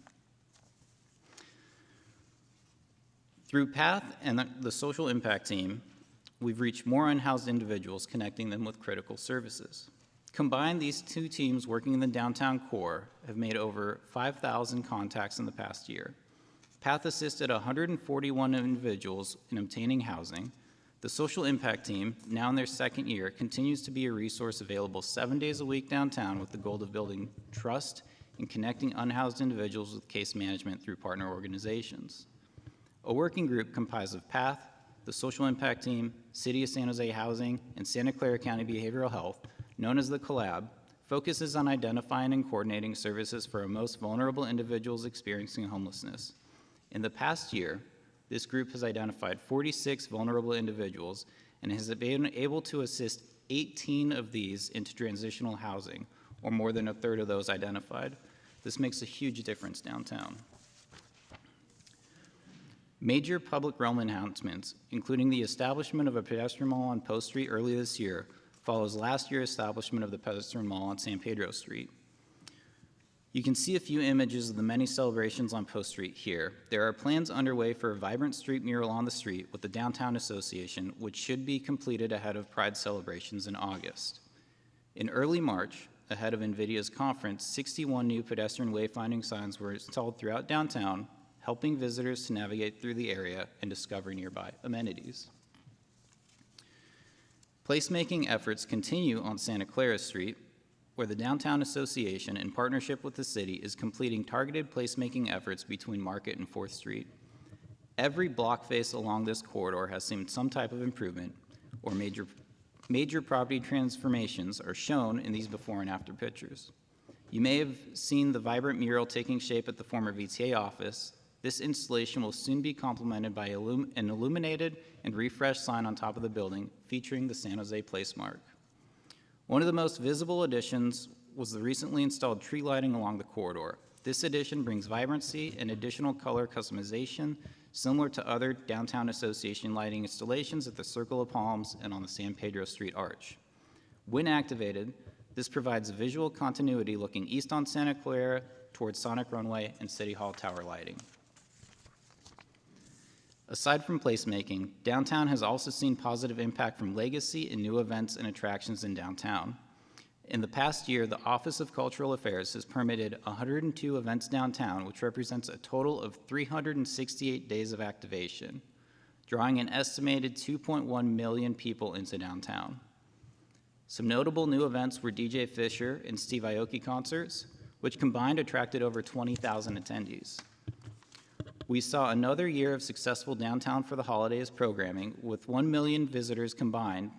Through PATH and the social impact team, we've reached more unhoused individuals, connecting them with critical services. Combined, these two teams working in the downtown core have made over 5,000 contacts in the past year. PATH assisted 141 individuals in obtaining housing. The social impact team, now in their 2nd year, continues to be a resource available 7 days a week downtown with the goal of building trust and connecting unhoused individuals with case management through partner organizations. A working group comprised of PATH, the social impact team, City of San Jose Housing, and Santa Clara County Behavioral Health, known as the Collab, focuses on identifying and coordinating services for our most vulnerable individuals experiencing homelessness. In the past year, this group has identified 46 vulnerable individuals and has been able to assist 18 of these into transitional housing, or more than a third of those identified. This makes a huge difference downtown. Major public realm enhancements, including the establishment of a pedestrian mall on Post Street early this year, follows last year's establishment of the pedestrian mall on San Pedro Street. You can see a few images of the many celebrations on Post Street here. There are plans underway for a vibrant street mural on the street with the Downtown Association, which should be completed ahead of Pride celebrations in August. In early March, ahead of NVIDIA's conference, 61 new pedestrian wayfinding signs were installed throughout downtown, helping visitors to navigate through the area and discover nearby amenities. Placemaking efforts continue on Santa Clara Street, where the Downtown Association, in partnership with the city, is completing targeted placemaking efforts between Market and 4th Street. Every block face along this corridor has seen some type of improvement, or major property transformations are shown in these before and after pictures. You may have seen the vibrant mural taking shape at the former VTA office. This installation will soon be complemented by an illuminated and refreshed sign on top of the building featuring the San Jose placemark. One of the most visible additions was the recently installed tree lighting along the corridor. This addition brings vibrancy and additional color customization similar to other Downtown Association lighting installations at the Circle of Palms and on the San Pedro Street Arch. When activated, this provides visual continuity looking east on Santa Clara towards Sonic Runway and City Hall Tower lighting. Aside from placemaking, downtown has also seen positive impact from legacy and new events and attractions in downtown. In the past year, the Office of Cultural Affairs has permitted 102 events downtown, which represents a total of 368 days of activation, drawing an estimated 2.1 million people into downtown. Some notable new events were DJ Fisher and Steve Aoki concerts, which combined attracted over 20,000 attendees. We saw another year of successful Downtown for the Holidays programming, with 1 million visitors combined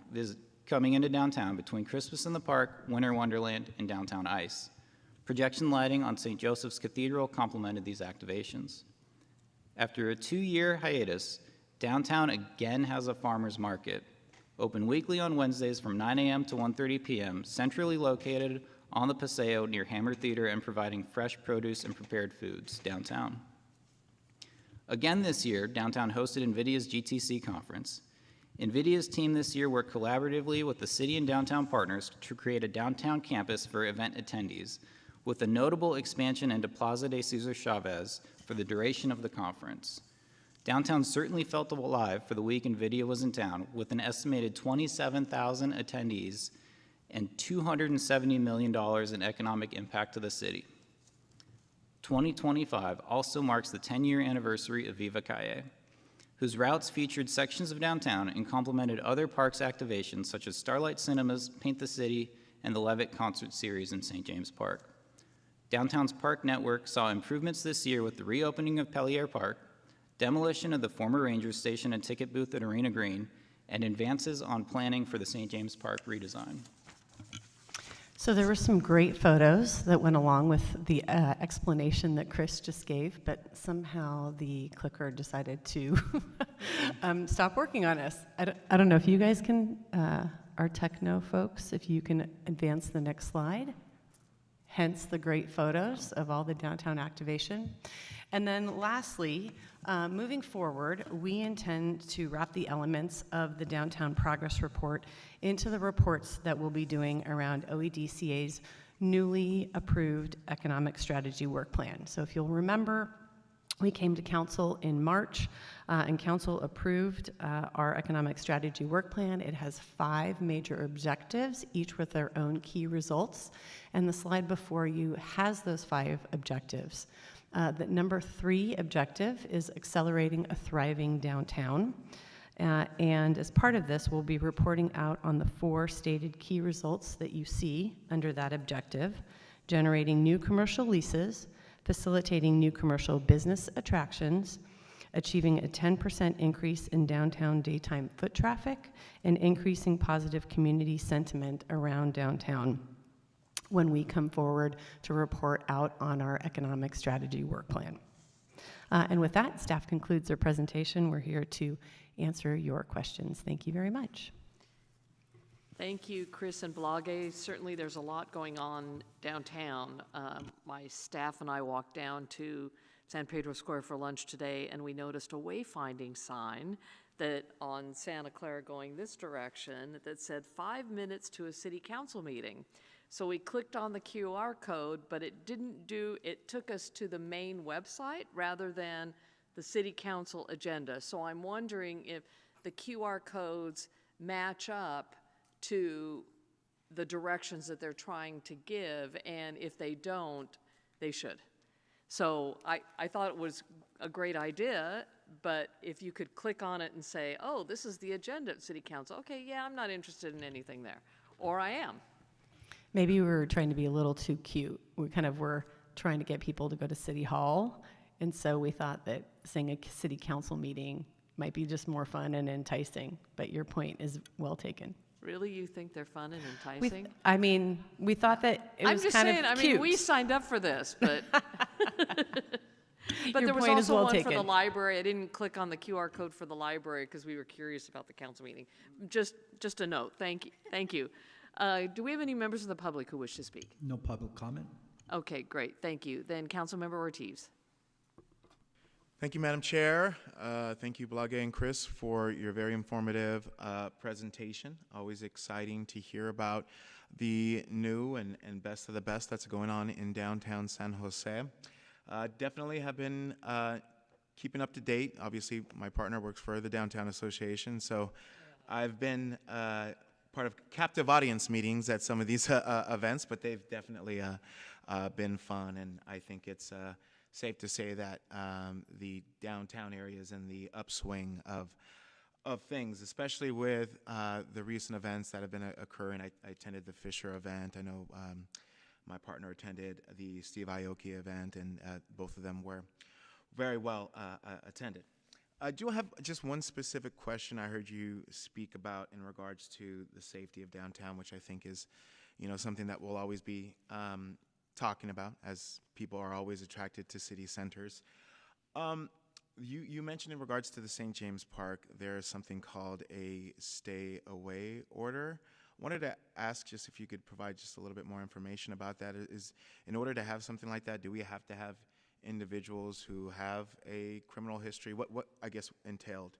coming into downtown between Christmas in the Park, Winter Wonderland, and Downtown Ice. Projection lighting on St. Joseph's Cathedral complemented these activations. After a 2-year hiatus, downtown again has a farmer's market, open weekly on Wednesdays from 9 a.m. to 1:30 p.m., centrally located on the Paseo near Hammer Theater and providing fresh produce and prepared foods downtown. Again this year, downtown hosted NVIDIA's GTC conference. NVIDIA's team this year worked collaboratively with the city and downtown partners to create a downtown campus for event attendees, with a notable expansion into Plaza de Cesar Chavez for the duration of the conference. Downtown certainly felt alive for the week NVIDIA was in town, with an estimated 27,000 attendees and $270 million in economic impact to the city. 2025 also marks the 10-year anniversary of Viva Calle, whose routes featured sections of downtown and complemented other parks activations such as Starlight Cinemas, Paint the City, and the Levitt Concert Series in St. James Park. Downtown's park network saw improvements this year with the reopening of Pellier Park, demolition of the former ranger station and ticket booth at Arena Green, and advances on planning for the St. James Park redesign. So there were some great photos that went along with the explanation that Chris just gave, but somehow the clicker decided to stop working on us. I don't know if you guys can, our techno folks, if you can advance the next slide. Hence the great photos of all the downtown activation. And then lastly, moving forward, we intend to wrap the elements of the Downtown Progress Report into the reports that we'll be doing around OEDCA's newly approved Economic Strategy Work Plan. So if you'll remember, we came to council in March, and council approved our economic strategy work plan. It has 5 major objectives, each with their own key results. And the slide before you has those 5 objectives. The number 3 objective is accelerating a thriving downtown. And as part of this, we'll be reporting out on the 4 stated key results that you see under that objective: generating new commercial leases, facilitating new commercial business attractions, achieving a 10% increase in downtown daytime foot traffic, and increasing positive community sentiment around downtown when we come forward to report out on our economic strategy work plan. And with that, staff concludes their presentation. We're here to answer your questions. Thank you very much. Thank you, Chris and Blage. Certainly there's a lot going on downtown. My staff and I walked down to San Pedro Square for lunch today, and we noticed a wayfinding sign that on Santa Clara going this direction that said 5 minutes to a city council meeting. So we clicked on the QR code, but it didn't do, it took us to the main website rather than the city council agenda. So I'm wondering if the QR codes match up to the directions that they're trying to give, and if they don't, they should. So I thought it was a great idea, but if you could click on it and say, oh, this is the agenda at City Council, okay, yeah, I'm not interested in anything there, or I am. Maybe we were trying to be a little too cute. We kind of were trying to get people to go to City Hall, and so we thought that saying a city council meeting might be just more fun and enticing, but your point is well taken. Really, you think they're fun and enticing? I mean, we thought that it was kind of cute. I mean, we signed up for this, but but Your there was point is also well one for taken. the library. I didn't click on the QR code for the library because we were curious about the council meeting. Just a note. Thank you. Do we have any members of the public who wish to speak? No public comment. Okay, great. Thank you. Then Councilmember Ortiz. Thank you, Madam Chair. Thank you, Blage and Chris, for your very informative presentation. Always exciting to hear about the new and best of the best that's going on in downtown San Jose. Definitely have been keeping up to date. Obviously, my partner works for the Downtown Association, so I've been part of captive audience meetings at some of these events, but they've definitely been fun, and I think it's safe to say that the downtown area is in the upswing of things, especially with the recent events that have been occurring. I attended the Fisher event. I know my partner attended the Steve Aoki event, and both of them were very well attended. I do have just one specific question I heard you speak about in regards to the safety of downtown, which I think is, something that we'll always be talking about, as people are always attracted to city centers. You mentioned in regards to the St. James Park, there is something called a stay away order. I wanted to ask just if you could provide just a little bit more information about that. Is in order to have something like that, do we have to have individuals who have a criminal history? What I guess entailed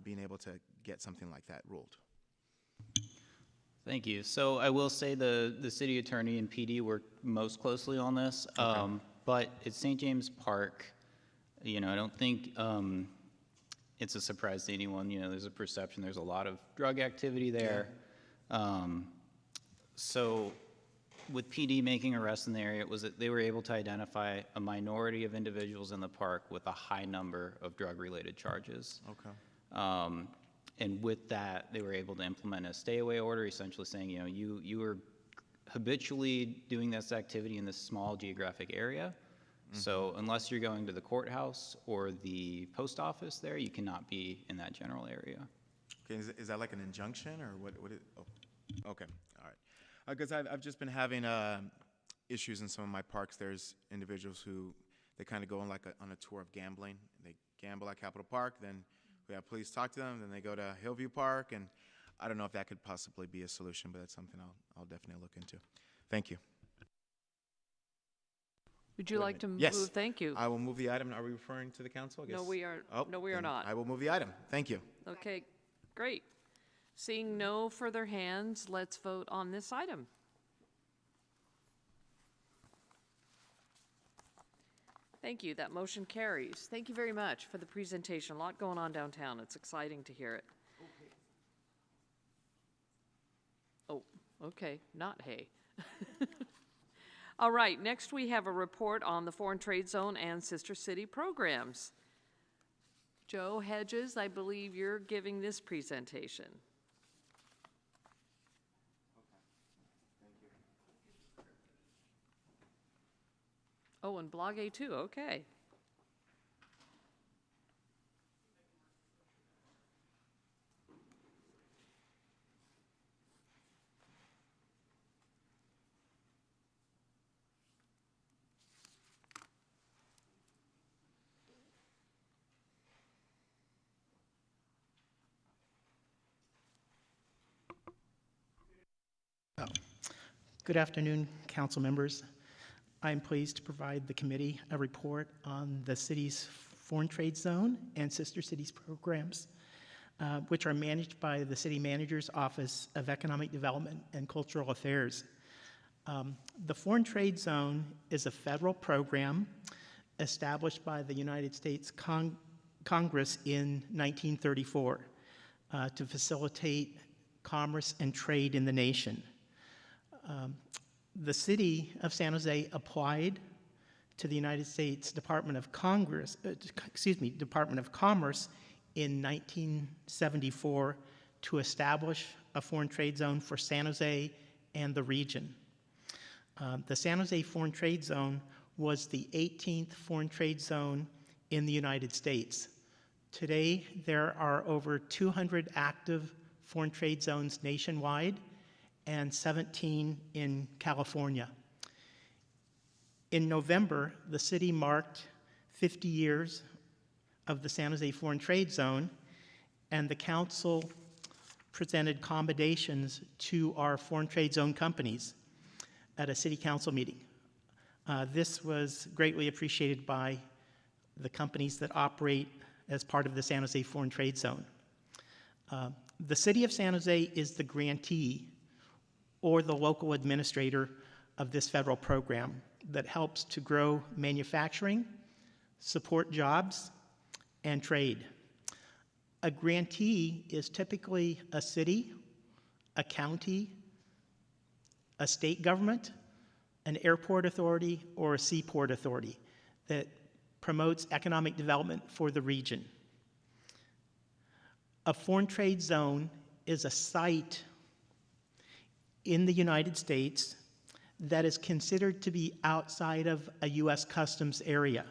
being able to get something like that ruled? Thank you. So I will say the city attorney and PD worked most closely on this, but at St. James Park, I don't think it's a surprise to anyone. There's a perception there's a lot of drug activity there. So with PD making arrests in the area, it was that they were able to identify a minority of individuals in the park with a high number of drug-related charges. Okay. And with that, they were able to implement a stay-away order, essentially saying, you were habitually doing this activity in this small geographic area. Mm-hmm. So unless you're going to the courthouse or the post office there, you cannot be in that general area. Okay, is that like an injunction or what oh, okay, all right. Because I've just been having issues in some of my parks. There's individuals who, they kind of go on like on a tour of gambling. They gamble at Capitol Park, then we have police talk to them, then they go to Hillview Park, and I don't know if that could possibly be a solution, but that's something I'll definitely look into. Thank you. Would you Wait a like to move? minute. Yes. Thank you. I will move the item. Are we referring to the council? I guess. No, we are, Oh, no, we are then not. I will move the item. Thank you. Okay, great. Seeing no further hands, let's vote on this item. Thank you, that motion carries. Thank you very much for the presentation. A lot going on downtown. It's exciting to hear it. Oh, okay, not hay. All right, next we have a report on the Foreign Trade Zone and Sister City programs. Joe Hedges, I believe you're giving this presentation. Oh, and Blog A too, okay. Good afternoon, council members. I'm pleased to provide the committee a report on the city's Foreign Trade Zone and Sister Cities programs, which are managed by the City Manager's Office of Economic Development and Cultural Affairs. The Foreign Trade Zone is a federal program established by the United States Congress in 1934 to facilitate commerce and trade in the nation. The city of San Jose applied to the United States Department of Commerce in 1974 to establish a foreign trade zone for San Jose and the region. The San Jose Foreign Trade Zone was the 18th foreign trade zone in the United States. Today, there are over 200 active foreign trade zones nationwide and 17 in California. In November, the city marked 50 years of the San Jose Foreign Trade Zone, and the council presented commendations to our foreign trade zone companies at a city council meeting. This was greatly appreciated by the companies that operate as part of the San Jose Foreign Trade Zone. The city of San Jose is the grantee or the local administrator of this federal program that helps to grow manufacturing, support jobs, and trade. A grantee is typically a city, a county, a state government, an airport authority, or a seaport authority that promotes economic development for the region. A foreign trade zone is a site in the United States that is considered to be outside of a U.S. customs area.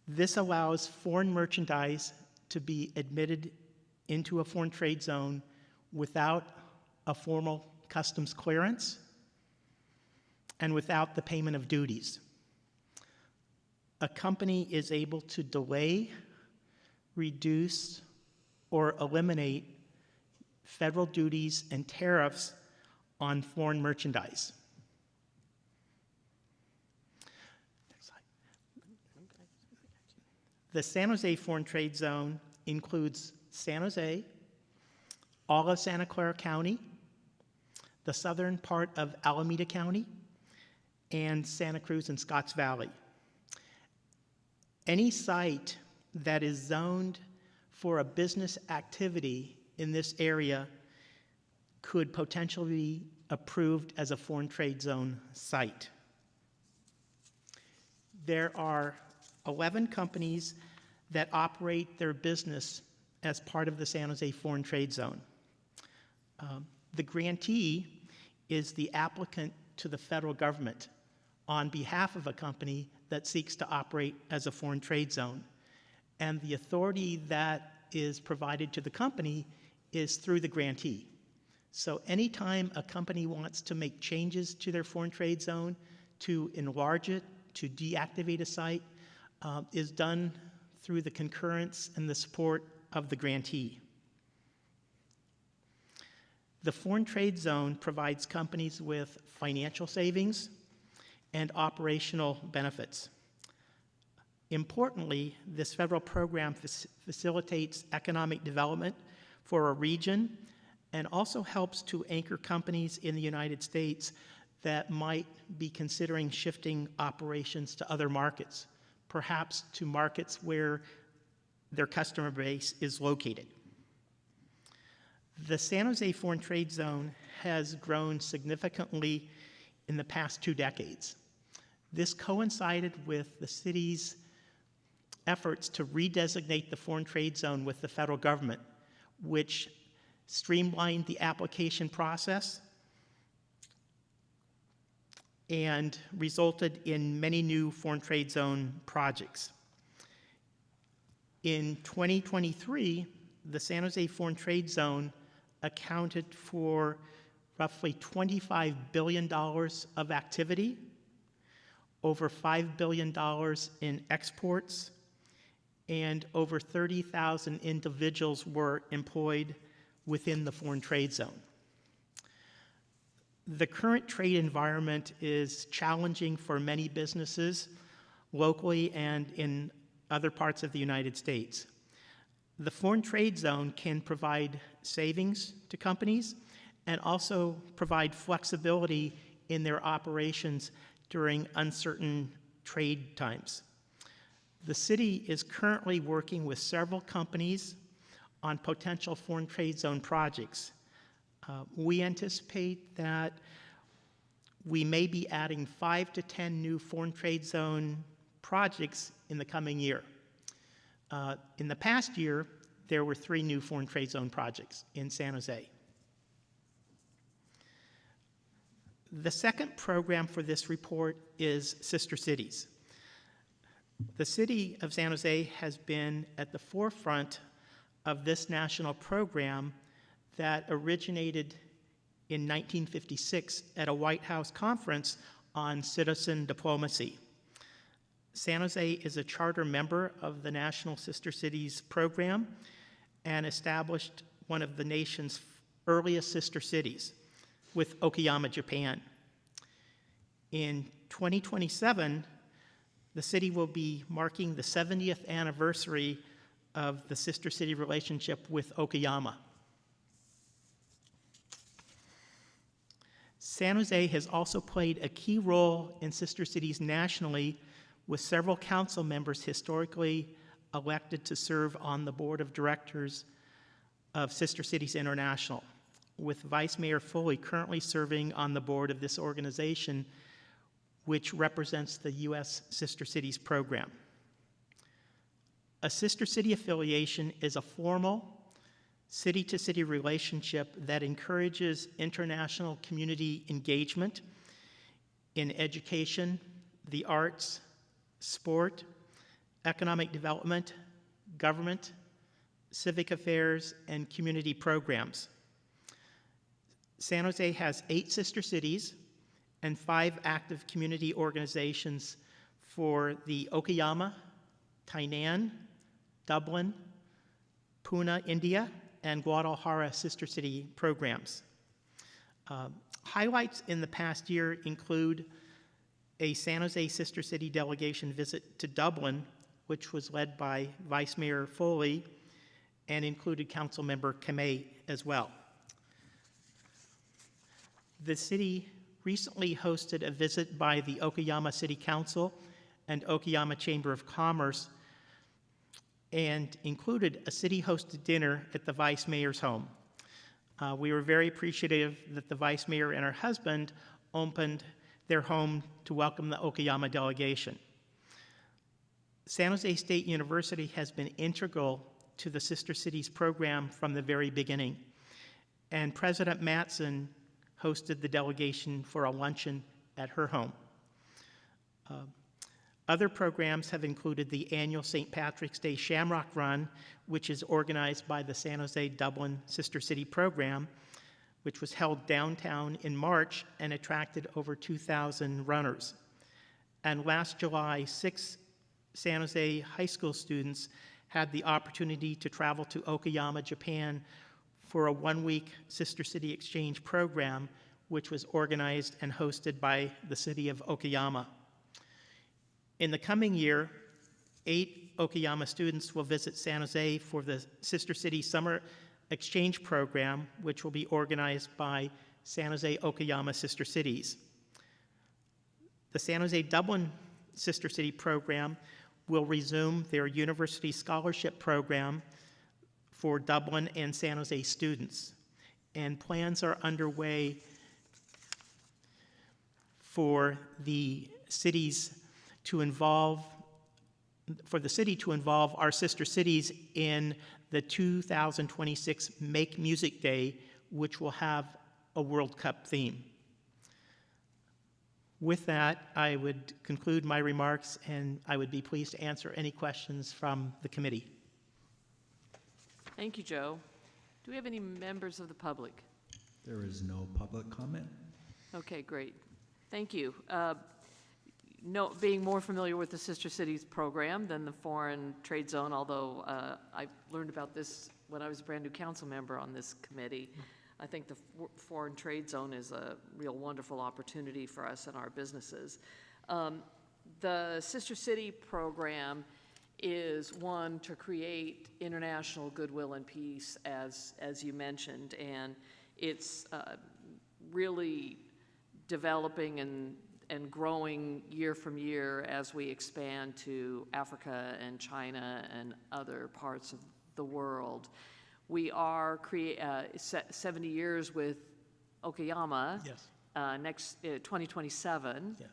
This allows foreign merchandise to be admitted into a foreign trade zone without a formal customs clearance and without the payment of duties. A company is able to delay, reduce, or eliminate federal duties and tariffs on foreign merchandise. Next slide. The San Jose Foreign Trade Zone includes San Jose, all of Santa Clara County, the southern part of Alameda County, and Santa Cruz and Scotts Valley. Any site that is zoned for a business activity in this area could potentially be approved as a foreign trade zone site. There are 11 companies that operate their business as part of the San Jose Foreign Trade Zone. The grantee is the applicant to the federal government on behalf of a company that seeks to operate as a foreign trade zone. And the authority that is provided to the company is through the grantee. So anytime a company wants to make changes to their foreign trade zone, to enlarge it, to deactivate a site, is done through the concurrence and the support of the grantee. The foreign trade zone provides companies with financial savings and operational benefits. Importantly, this federal program facilitates economic development for a region and also helps to anchor companies in the United States that might be considering shifting operations to other markets, perhaps to markets where their customer base is located. The San Jose Foreign Trade Zone has grown significantly in the past 2 decades. This coincided with the city's efforts to redesignate the foreign trade zone with the federal government, which streamlined the application process and resulted in many new foreign trade zone projects. In 2023, the San Jose Foreign Trade Zone accounted for roughly $25 billion of activity, over $5 billion in exports, and over 30,000 individuals were employed within the foreign trade zone. The current trade environment is challenging for many businesses locally and in other parts of the United States. The foreign trade zone can provide savings to companies and also provide flexibility in their operations during uncertain trade times. The city is currently working with several companies on potential foreign trade zone projects. We anticipate that we may be adding 5 to 10 new foreign trade zone projects in the coming year. In the past year, there were 3 new foreign trade zone projects in San Jose. The second program for this report is Sister Cities. The city of San Jose has been at the forefront of this national program that originated in 1956 at a White House conference on citizen diplomacy. San Jose is a charter member of the National Sister Cities program and established one of the nation's earliest sister cities with Okayama, Japan. In 2027, the city will be marking the 70th anniversary of the sister city relationship with Okayama. San Jose has also played a key role in sister cities nationally, with several council members historically elected to serve on the board of directors of Sister Cities International, with Vice Mayor Foley currently serving on the board of this organization, which represents the U.S. Sister Cities program. A sister city affiliation is a formal city-to-city relationship that encourages international community engagement in education, the arts, sport, economic development, government, civic affairs, and community programs. San Jose has 8 sister cities and 5 active community organizations for the Okayama, Tainan, Dublin, Pune, India, and Guadalajara sister city programs. Highlights in the past year include a San Jose Sister City delegation visit to Dublin, which was led by Vice Mayor Foley and included Councilmember Kamei as well. The city recently hosted a visit by the Okayama City Council and Okayama Chamber of Commerce and included a city-hosted dinner at the Vice Mayor's home. We were very appreciative that the Vice Mayor and her husband opened their home to welcome the Okayama delegation. San Jose State University has been integral to the Sister Cities program from the very beginning, and President Mattson hosted the delegation for a luncheon at her home. Other programs have included the annual St. Patrick's Day Shamrock Run, which is organized by the San Jose Dublin Sister City program, which was held downtown in March and attracted over 2,000 runners. And last July, 6 San Jose high school students had the opportunity to travel to Okayama, Japan for a one-week Sister City Exchange program, which was organized and hosted by the city of Okayama. In the coming year, 8 Okayama students will visit San Jose for the Sister City Summer Exchange Program, which will be organized by San Jose Okayama Sister Cities. The San Jose Dublin Sister City program will resume their university scholarship program for Dublin and San Jose students, and plans are underway for the city to involve our sister cities in the 2026 Make Music Day, which will have a World Cup theme. With that, I would conclude my remarks, and I would be pleased to answer any questions from the committee. Thank you, Joe. Do we have any members of the public? There is no public comment. Okay, great. Thank you. Being more familiar with the Sister Cities program than the Foreign Trade Zone, although I learned about this when I was a brand new council member on this committee. I think the Foreign Trade Zone is a real wonderful opportunity for us and our businesses. The Sister City program is one to create international goodwill and peace, as you mentioned, and it's really developing and growing year from year as we expand to Africa and China and other parts of the world. We are 70 years with Okayama. Yes. Next 2027. Yes.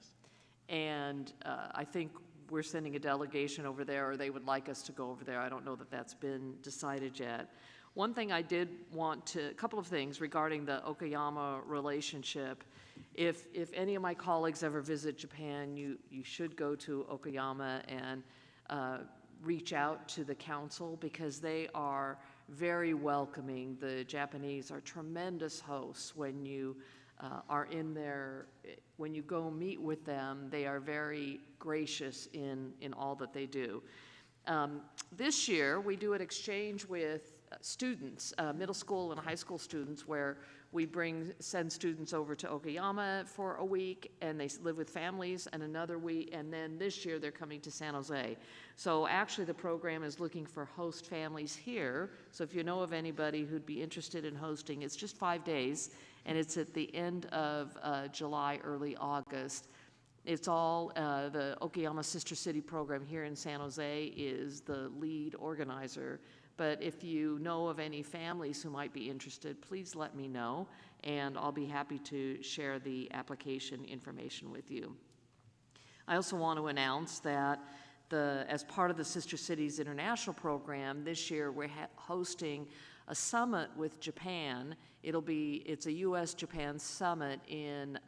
And I think we're sending a delegation over there, or they would like us to go over there. I don't know that that's been decided yet. One thing I did want to, a couple of things regarding the Okayama relationship. If any of my colleagues ever visit Japan, you should go to Okayama and reach out to the council, because they are very welcoming. The Japanese are tremendous hosts. When you are in there, when you go meet with them, they are very gracious in all that they do. This year, we do an exchange with students, middle school and high school students, where we send students over to Okayama for a week, and they live with families, and another week, and then this year they're coming to San Jose. So actually the program is looking for host families here. So if you know of anybody who'd be interested in hosting, it's just 5 days, and it's at the end of July, early August. It's all, the Okayama Sister City program here in San Jose is the lead organizer. But if you know of any families who might be interested, please let me know, and I'll be happy to share the application information with you. I also want to announce that as part of the Sister Cities International program, this year we're hosting a summit with Japan. It's a U.S.-Japan summit in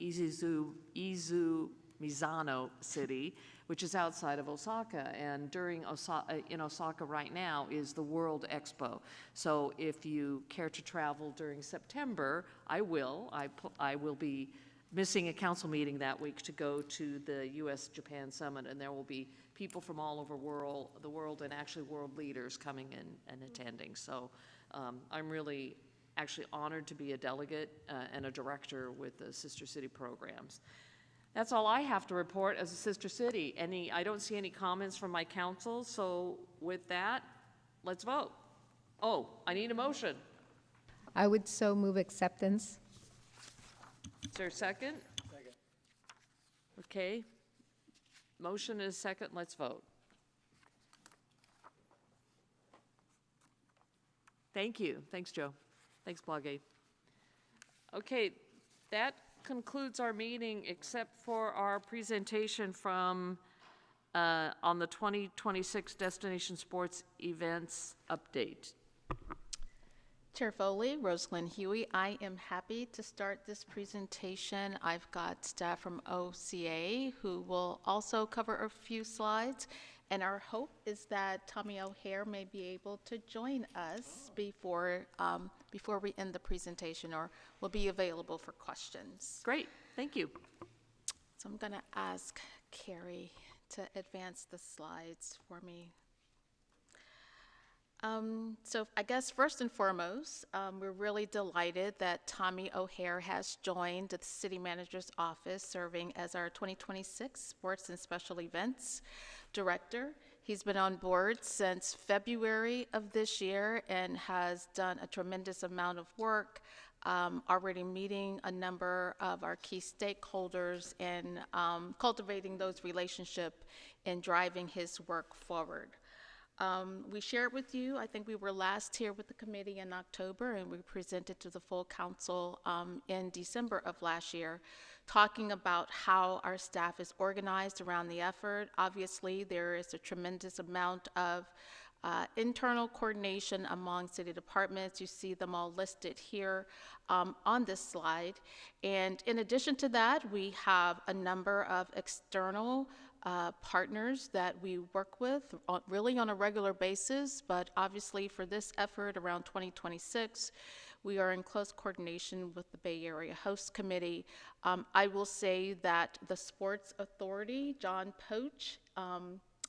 Izu Mizano City, which is outside of Osaka, and in Osaka right now is the World Expo. So if you care to travel during September, I will be missing a council meeting that week to go to the U.S.-Japan Summit, and there will be people from all over the world, and actually world leaders coming in and attending. So I'm really actually honored to be a delegate and a director with the Sister City programs. That's all I have to report as a sister city. I don't see any comments from my council, so with that, let's vote. Oh, I need a motion. I would so move acceptance. Is there a second? Second. Okay. Motion is second. Let's vote. Thank you. Thanks, Joe. Thanks, Blogate. Okay, that concludes our meeting, except for our presentation from on the 2026 Destination Sports Events Update. Chair Foley, Rosalind Huey, I am happy to start this presentation. I've got staff from OCA who will also cover a few slides, and our hope is that Tommy O'Hare may be able to join us before we end the presentation, or will be available for questions. Great, thank you. So I'm going to ask Carrie to advance the slides for me. So I guess first and foremost, we're really delighted that Tommy O'Hare has joined the City Manager's Office, serving as our 2026 Sports and Special Events Director. He's been on board since February of this year and has done a tremendous amount of work, already meeting a number of our key stakeholders and cultivating those relationships and driving his work forward. We shared with you, I think we were last here with the committee in October, and we presented to the full council in December of last year, talking about how our staff is organized around the effort. Obviously, there is a tremendous amount of internal coordination among city departments. You see them all listed here on this slide. And in addition to that, we have a number of external partners that we work with really on a regular basis, but obviously for this effort around 2026, we are in close coordination with the Bay Area Host Committee. I will say that the Sports Authority, John Poach,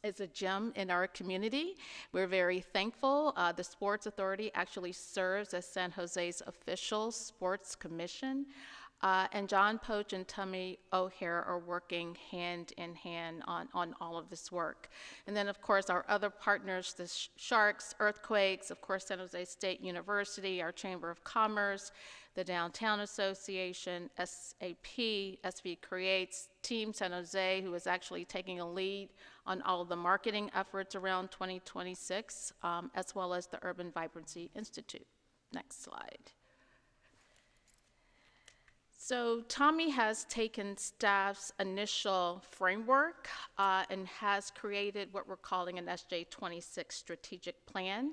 is a gem in our community. We're very thankful. The Sports Authority actually serves as San Jose's official sports commission. And John Poach and Tommy O'Hare are working hand in hand on all of this work. And then, of course, our other partners, the Sharks, Earthquakes, of course, San Jose State University, our Chamber of Commerce, the Downtown Association, SAP, SV Creates, Team San Jose, who is actually taking a lead on all of the marketing efforts around 2026, as well as the Urban Vibrancy Institute. Next slide. So Tommy has taken staff's initial framework and has created what we're calling an SJ26 strategic plan.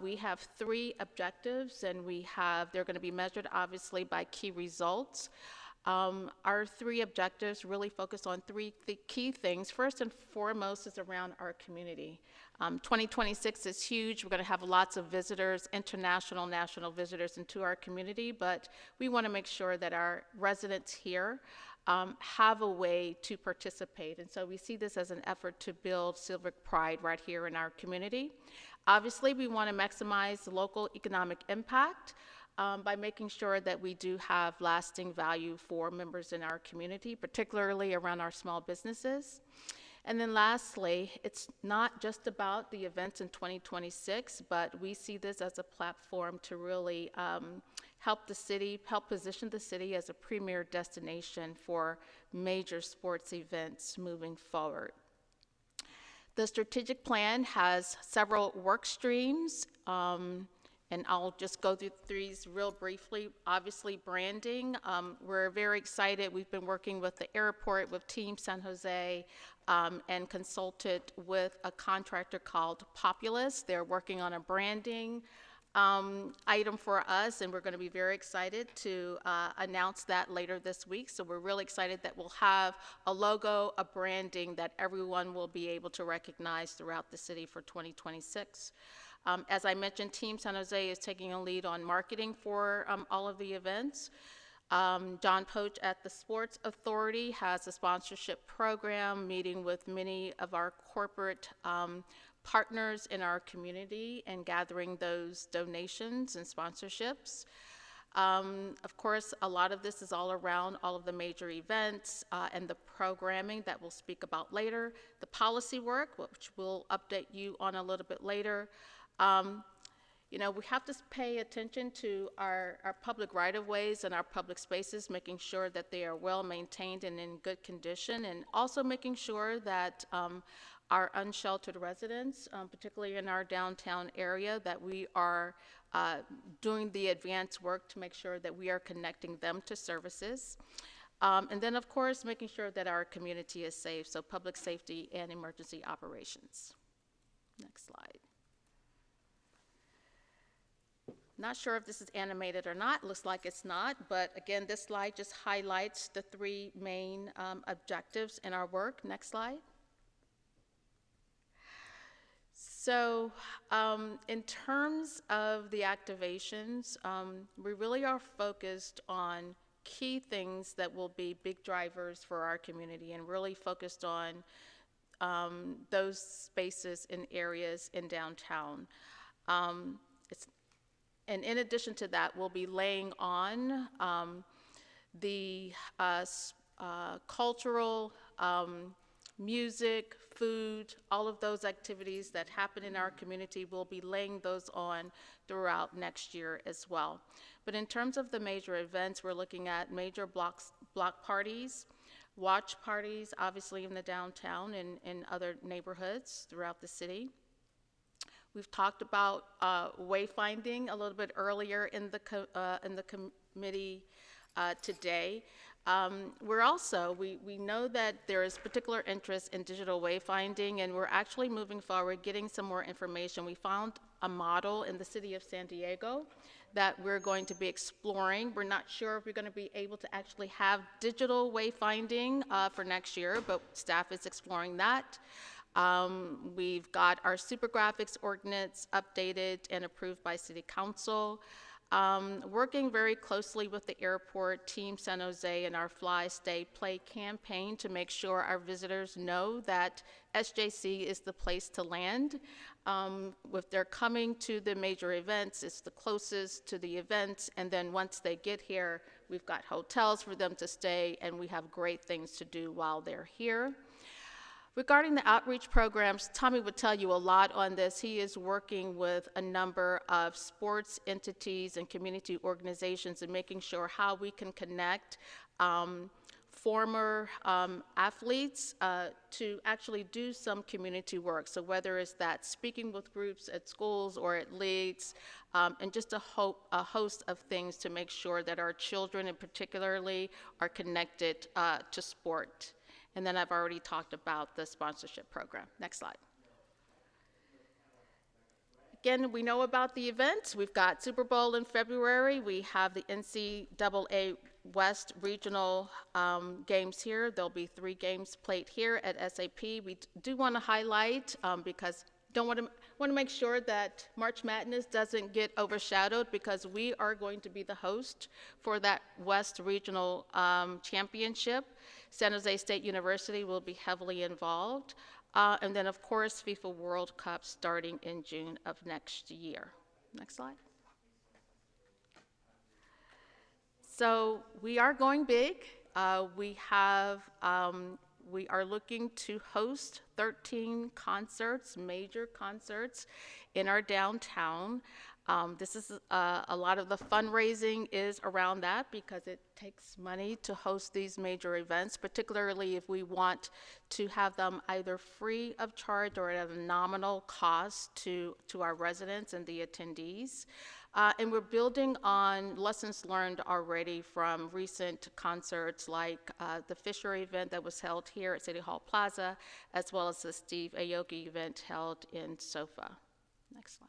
We have 3 objectives, and they're going to be measured obviously by key results. Our 3 objectives really focus on 3 key things. First and foremost is around our community. 2026 is huge. We're going to have lots of visitors, international, national visitors into our community, but we want to make sure that our residents here have a way to participate. And so we see this as an effort to build civic pride right here in our community. Obviously, we want to maximize the local economic impact by making sure that we do have lasting value for members in our community, particularly around our small businesses. And then lastly, it's not just about the events in 2026, but we see this as a platform to really help position the city as a premier destination for major sports events moving forward. The strategic plan has several work streams, and I'll just go through these real briefly. Obviously, branding. We're very excited. We've been working with the airport, with Team San Jose, and consulted with a contractor called Populous. They're working on a branding item for us, and we're going to be very excited to announce that later this week. So we're really excited that we'll have a logo, a branding that everyone will be able to recognize throughout the city for 2026. As I mentioned, Team San Jose is taking a lead on marketing for all of the events. John Poach at the Sports Authority has a sponsorship program, meeting with many of our corporate partners in our community and gathering those donations and sponsorships. Of course, a lot of this is all around all of the major events and the programming that we'll speak about later. The policy work, which we'll update you on a little bit later. You know, we have to pay attention to our public right-of-ways and our public spaces, making sure that they are well maintained and in good condition, and also making sure that our unsheltered residents, particularly in our downtown area, that we are doing the advanced work to make sure that we are connecting them to services. And then, of course, making sure that our community is safe, so public safety and emergency operations. Next slide. Not sure if this is animated or not. Looks like it's not, but again, this slide just highlights the three main objectives in our work. Next slide. So in terms of the activations, we really are focused on key things that will be big drivers for our community, and really focused on those spaces and areas in downtown. And in addition to that, we'll be laying on the cultural, music, food, all of those activities that happen in our community. We'll be laying those on throughout next year as well. But in terms of the major events, we're looking at major block parties, watch parties, obviously in the downtown and in other neighborhoods throughout the city. We've talked about wayfinding a little bit earlier in the committee today. We know that there is particular interest in digital wayfinding, and we're actually moving forward, getting some more information. We found a model in the city of San Diego that we're going to be exploring. We're not sure if we're going to be able to actually have digital wayfinding for next year, but staff is exploring that. We've got our super graphics ordinance updated and approved by City Council. Working very closely with the airport, Team San Jose, and our Fly, Stay, Play campaign to make sure our visitors know that SJC is the place to land. If they're coming to the major events, it's the closest to the events, and then once they get here, we've got hotels for them to stay, and we have great things to do while they're here. Regarding the outreach programs, Tommy would tell you a lot on this. He is working with a number of sports entities and community organizations and making sure how we can connect former athletes to actually do some community work. So whether it's that speaking with groups at schools or at leagues, and just a host of things to make sure that our children in particularly are connected to sport. And then I've already talked about the sponsorship program. Next slide. Again, we know about the events. We've got Super Bowl in February. We have the NCAA West Regional games here. There'll be 3 games played here at SAP. We do want to highlight, because don't want to make sure that March Madness doesn't get overshadowed, because we are going to be the host for that West Regional Championship. San Jose State University will be heavily involved. And then, of course, FIFA World Cup starting in June of next year. Next slide. So we are going big. We are looking to host 13 concerts, major concerts in our downtown. This is a lot of the fundraising is around that, because it takes money to host these major events, particularly if we want to have them either free of charge or at a nominal cost to our residents and the attendees. And we're building on lessons learned already from recent concerts like the Fisher event that was held here at City Hall Plaza, as well as the Steve Aoki event held in SoFa. Next slide.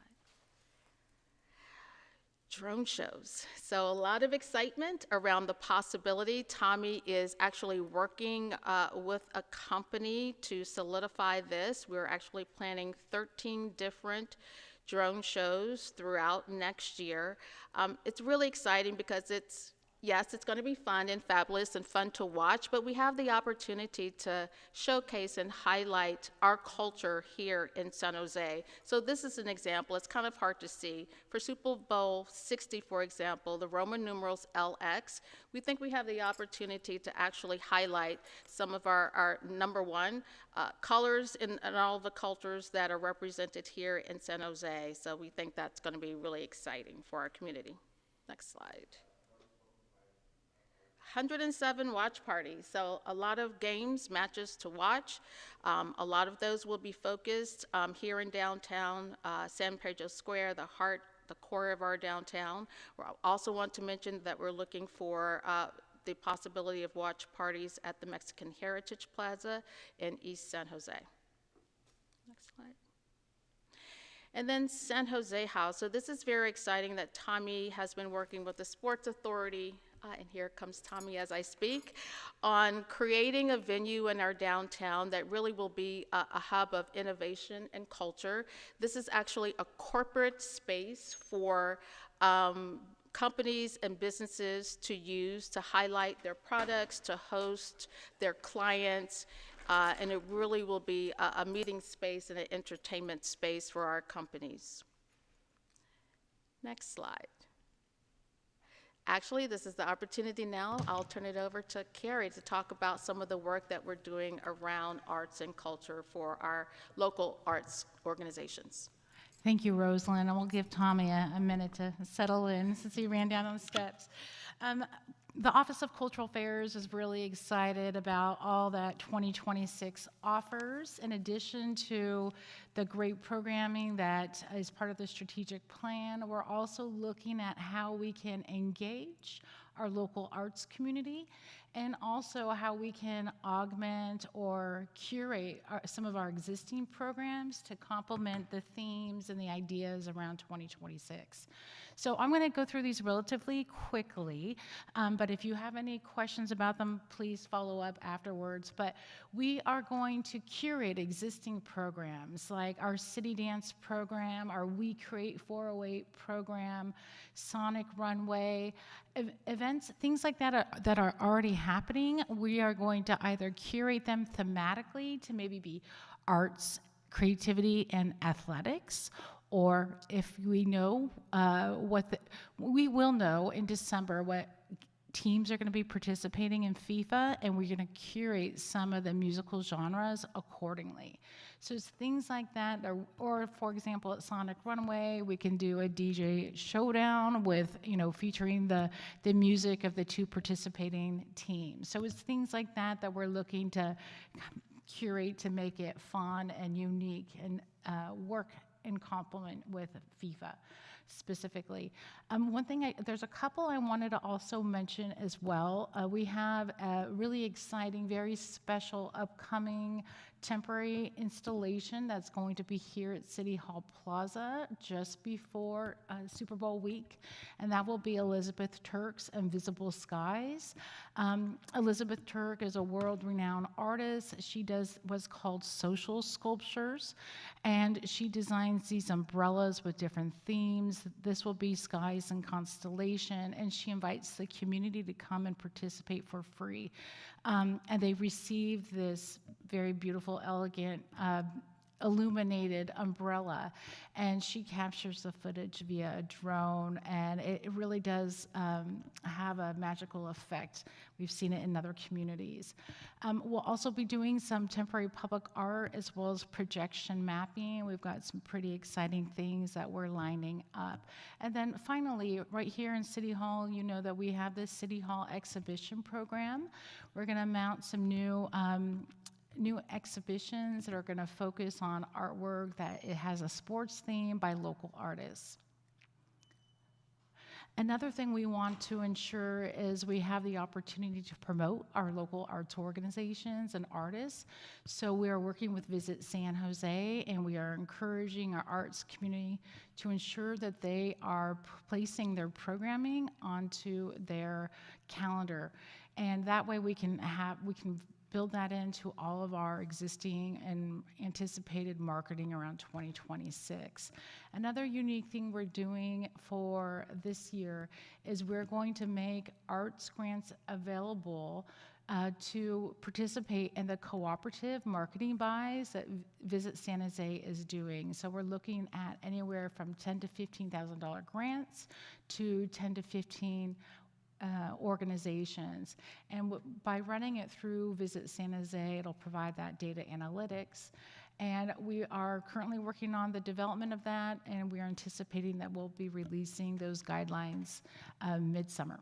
Drone shows. So a lot of excitement around the possibility. Tommy is actually working with a company to solidify this. We're actually planning 13 different drone shows throughout next year. It's really exciting because yes, it's going to be fun and fabulous and fun to watch, but we have the opportunity to showcase and highlight our culture here in San Jose. So this is an example. It's kind of hard to see. For Super Bowl 60, for example, the Roman numerals LX, we think we have the opportunity to actually highlight some of our number one colors in all the cultures that are represented here in San Jose. So we think that's going to be really exciting for our community. Next slide. 107 watch parties, so a lot of games, matches to watch. A lot of those will be focused here in downtown, San Pedro Square, the core of our downtown. We also want to mention that we're looking for the possibility of watch parties at the Mexican Heritage Plaza in East San Jose. Next slide. And then San Jose House. So this is very exciting that Tommy has been working with the Sports Authority, and here comes Tommy as I speak, on creating a venue in our downtown that really will be a hub of innovation and culture. This is actually a corporate space for companies and businesses to use to highlight their products, to host their clients, and it really will be a meeting space and an entertainment space for our companies. Next slide. Actually, this is the opportunity now. I'll turn it over to Carrie to talk about some of the work that we're doing around arts and culture for our local arts organizations. Thank you, Rosalind. And we'll give Tommy a minute to settle in since he ran down on the steps. The Office of Cultural Affairs is really excited about all that 2026 offers. In addition to the great programming that is part of the strategic plan, we're also looking at how we can engage our local arts community and also how we can augment or curate some of our existing programs to complement the themes and the ideas around 2026. So I'm going to go through these relatively quickly, but if you have any questions about them, please follow up afterwards. But we are going to curate existing programs like our City Dance program, our We Create 408 program, Sonic Runway, events, things like that that are already happening. We are going to either curate them thematically to maybe be arts, creativity, and athletics, or if we know we will know in December what teams are going to be participating in FIFA, and we're going to curate some of the musical genres accordingly. So it's things like that, or for example, at Sonic Runway, we can do a DJ showdown with, featuring the music of the two participating teams. So it's things like that that we're looking to curate to make it fun and unique and work in complement with FIFA specifically. One thing, there's a couple I wanted to also mention as well. We have a really exciting, very special upcoming temporary installation that's going to be here at City Hall Plaza just before Super Bowl week, and that will be Elizabeth Turk's Invisible Skies. Elizabeth Turk is a world-renowned artist. She does what's called social sculptures, and she designs these umbrellas with different themes. This will be skies and constellation, and she invites the community to come and participate for free. And they received this very beautiful, elegant, illuminated umbrella, and she captures the footage via a drone, and it really does have a magical effect. We've seen it in other communities. We'll also be doing some temporary public art as well as projection mapping. We've got some pretty exciting things that we're lining up. And then finally, right here in City Hall, you know that we have this City Hall exhibition program. We're going to mount some new exhibitions that are going to focus on artwork that it has a sports theme by local artists. Another thing we want to ensure is we have the opportunity to promote our local arts organizations and artists. So we are working with Visit San Jose, and we are encouraging our arts community to ensure that they are placing their programming onto their calendar. And that way we can build that into all of our existing and anticipated marketing around 2026. Another unique thing we're doing for this year is we're going to make arts grants available to participate in the cooperative marketing buys that Visit San Jose is doing. So we're looking at anywhere from $10,000 to $15,000 grants to 10 to 15 organizations. And by running it through Visit San Jose, it'll provide that data analytics. And we are currently working on the development of that, and we are anticipating that we'll be releasing those guidelines midsummer.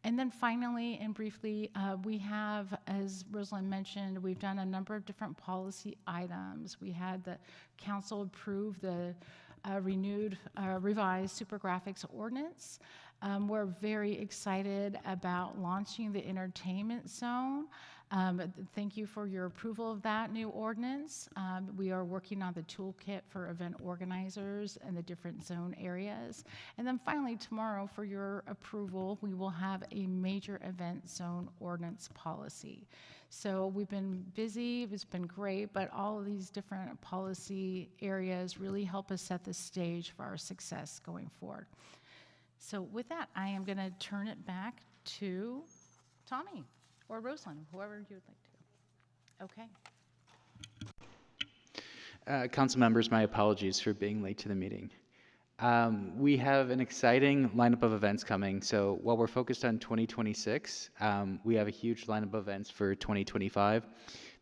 And then finally and briefly, we have, as Rosalind mentioned, we've done a number of different policy items. We had the council approve the revised super graphics ordinance. We're very excited about launching the entertainment zone. Thank you for your approval of that new ordinance. We are working on the toolkit for event organizers and the different zone areas. And then finally, tomorrow, for your approval, we will have a major event zone ordinance policy. So we've been busy, it's been great, but all of these different policy areas really help us set the stage for our success going forward. So with that, I am going to turn it back to Tommy or Rosalind, whoever you would like to. Okay. Council members, my apologies for being late to the meeting. We have an exciting lineup of events coming. So while we're focused on 2026, we have a huge lineup of events for 2025.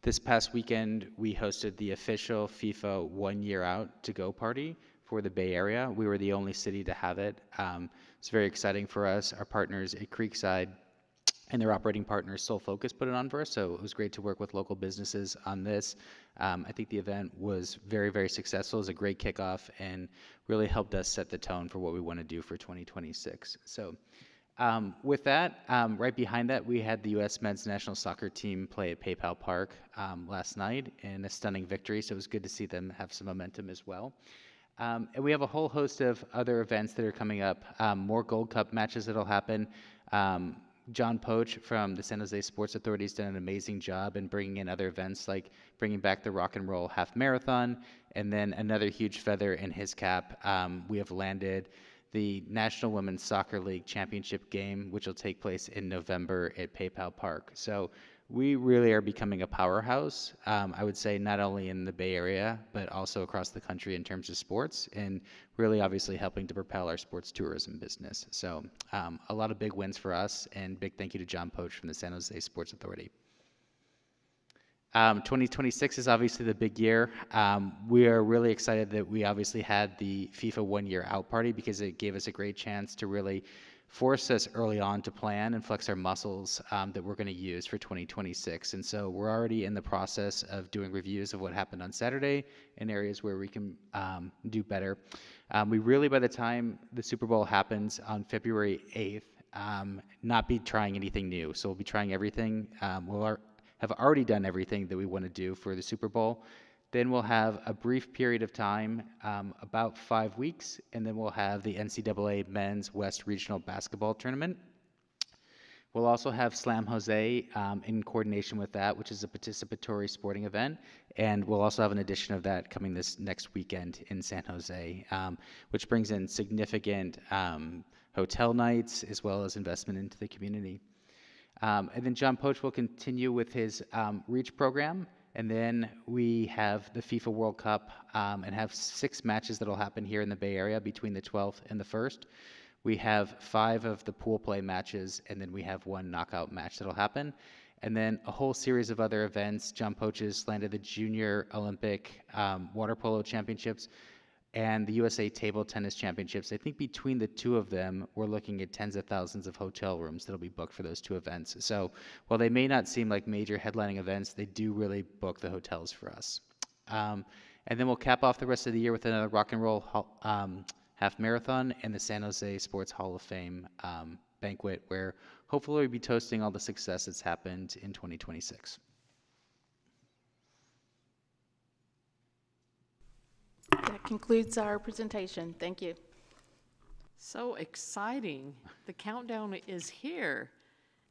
This past weekend, we hosted the official FIFA 1 Year Out to Go party for the Bay Area. We were the only city to have it. It's very exciting for us. Our partners at Creekside and their operating partner, Sole Focus, put it on for us, so it was great to work with local businesses on this. I think the event was very, very successful. It was a great kickoff and really helped us set the tone for what we want to do for 2026. So with that, right behind that, we had the U.S. men's national soccer team play at PayPal Park last night in a stunning victory, so it was good to see them have some momentum as well. And we have a whole host of other events that are coming up, more Gold Cup matches that'll happen. John Poach from the San Jose Sports Authority has done an amazing job in bringing in other events like bringing back the Rock and Roll Half Marathon, and then another huge feather in his cap. We have landed the National Women's Soccer League Championship game, which will take place in November at PayPal Park. So we really are becoming a powerhouse, I would say, not only in the Bay Area, but also across the country in terms of sports, and really obviously helping to propel our sports tourism business. So a lot of big wins for us, and big thank you to John Poach from the San Jose Sports Authority. 2026 is obviously the big year. We are really excited that we obviously had the FIFA 1 Year Out party because it gave us a great chance to really force us early on to plan and flex our muscles that we're going to use for 2026. And so we're already in the process of doing reviews of what happened on Saturday in areas where we can do better. We really, by the time the Super Bowl happens on February 8th, not be trying anything new. So we'll be trying everything. We'll have already done everything that we want to do for the Super Bowl. Then we'll have a brief period of time, about 5 weeks, and then we'll have the NCAA Men's West Regional Basketball Tournament. We'll also have Slam Jose in coordination with that, which is a participatory sporting event, and we'll also have an edition of that coming this next weekend in San Jose, which brings in significant hotel nights as well as investment into the community. And then John Poach will continue with his REACH program. And then we have the FIFA World Cup and have 6 matches that will happen here in the Bay Area between the 12th and the 1st. We have 5 of the pool play matches, and then we have 1 knockout match that will happen. And then a whole series of other events. John Poach has landed the Junior Olympic Water Polo Championships and the USA Table Tennis Championships. I think between the 2 of them, we're looking at tens of thousands of hotel rooms that'll be booked for those 2 events. So while they may not seem like major headlining events, they do really book the hotels for us. And then we'll cap off the rest of the year with another Rock and Roll Half Marathon and the San Jose Sports Hall of Fame banquet, where hopefully we'll be toasting all the success that's happened in 2026. That concludes our presentation. Thank you. So exciting. The countdown is here.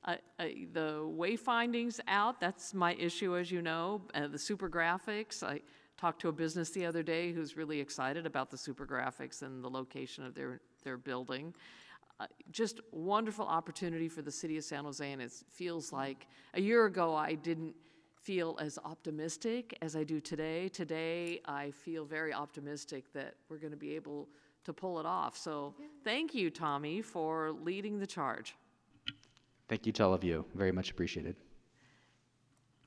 The wayfinding's out. That's my issue, as you know. The super graphics. I talked to a business the other day who's really excited about the super graphics and the location of their building. Just wonderful opportunity for the city of San Jose, and it feels like a year ago I didn't feel as optimistic as I do today. Today, I feel very optimistic that we're going to be able to pull it off. So thank you, Tommy, for leading the charge. Thank you to all of you. Very much appreciated.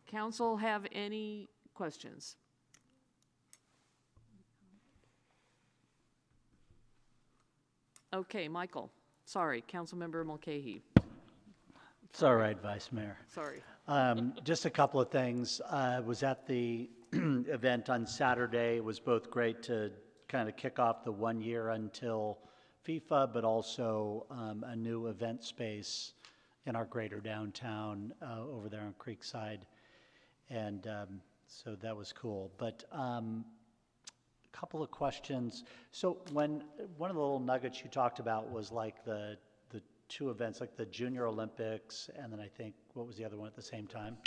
Council have any questions? Okay, Michael. Sorry, Councilmember Mulcahy. It's all right, Vice Mayor. Sorry. Just a couple of things. I was at the event on Saturday. It was both great to kind of kick off the 1 year until FIFA, but also a new event space in our greater downtown over there on Creekside. And so that was cool. But a couple of questions. So one of the little nuggets you talked about was like the two events, like the Junior Olympics, and then I think, what was the other one at the same time?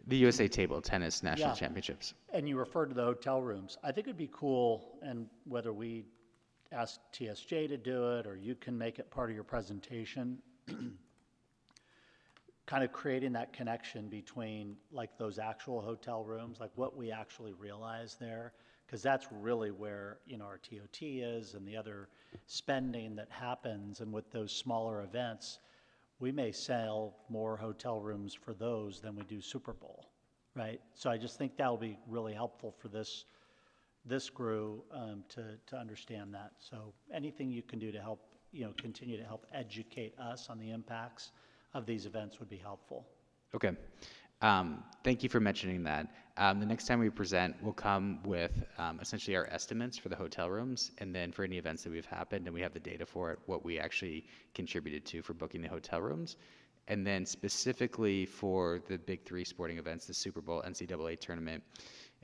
The USA Table Tennis National Yeah. Championships. And you referred to the hotel rooms. I think it'd be cool, and whether we ask TSJ to do it or you can make it part of your presentation, kind of creating that connection between like those actual hotel rooms, like what we actually realize there, because that's really where, you know, our TOT is and the other spending that happens. And with those smaller events, we may sell more hotel rooms for those than we do Super Bowl, right? So I just think that'll be really helpful for this crew to understand that. So anything you can do to help, you know, continue to help educate us on the impacts of these events would be helpful. Okay. Thank you for mentioning that. The next time we present, we'll come with essentially our estimates for the hotel rooms, and then for any events that we've happened and we have the data for it, what we actually contributed to for booking the hotel rooms. And then specifically for the big three sporting events, the Super Bowl, NCAA tournament,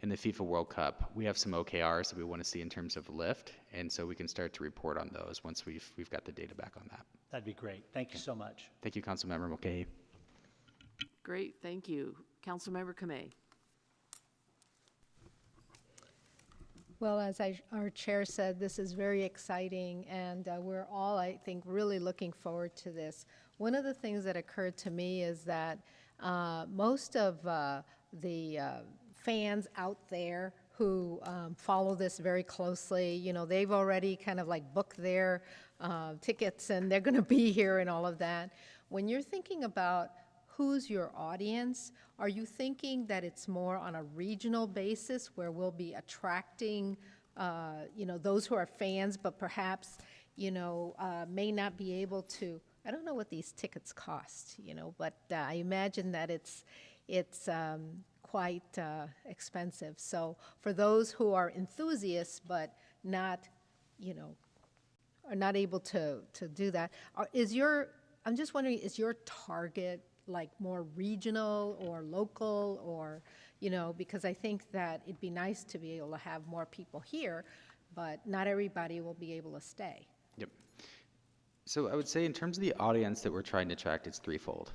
and the FIFA World Cup, we have some OKRs that we want to see in terms of lift, and so we can start to report on those once we've got the data back on that. That'd be great. Thank you so much. Thank you, Councilmember Mulcahy. Great, thank you. Councilmember Kamei. Well, as our chair said, this is very exciting, and we're all, I think, really looking forward to this. One of the things that occurred to me is that most of the fans out there who follow this very closely, you know, they've already kind of like booked their tickets and they're going to be here and all of that. When you're thinking about who's your audience, are you thinking that it's more on a regional basis where we'll be attracting, you know, those who are fans, but perhaps, you know, may not be able to, I don't know what these tickets cost, you know, but I imagine that it's quite expensive. So for those who are enthusiasts but not, you know, are not able to do that, I'm just wondering, is your target like more regional or local, or, you know, because I think that it'd be nice to be able to have more people here, but not everybody will be able to stay. Yep. So I would say in terms of the audience that we're trying to attract, it's threefold.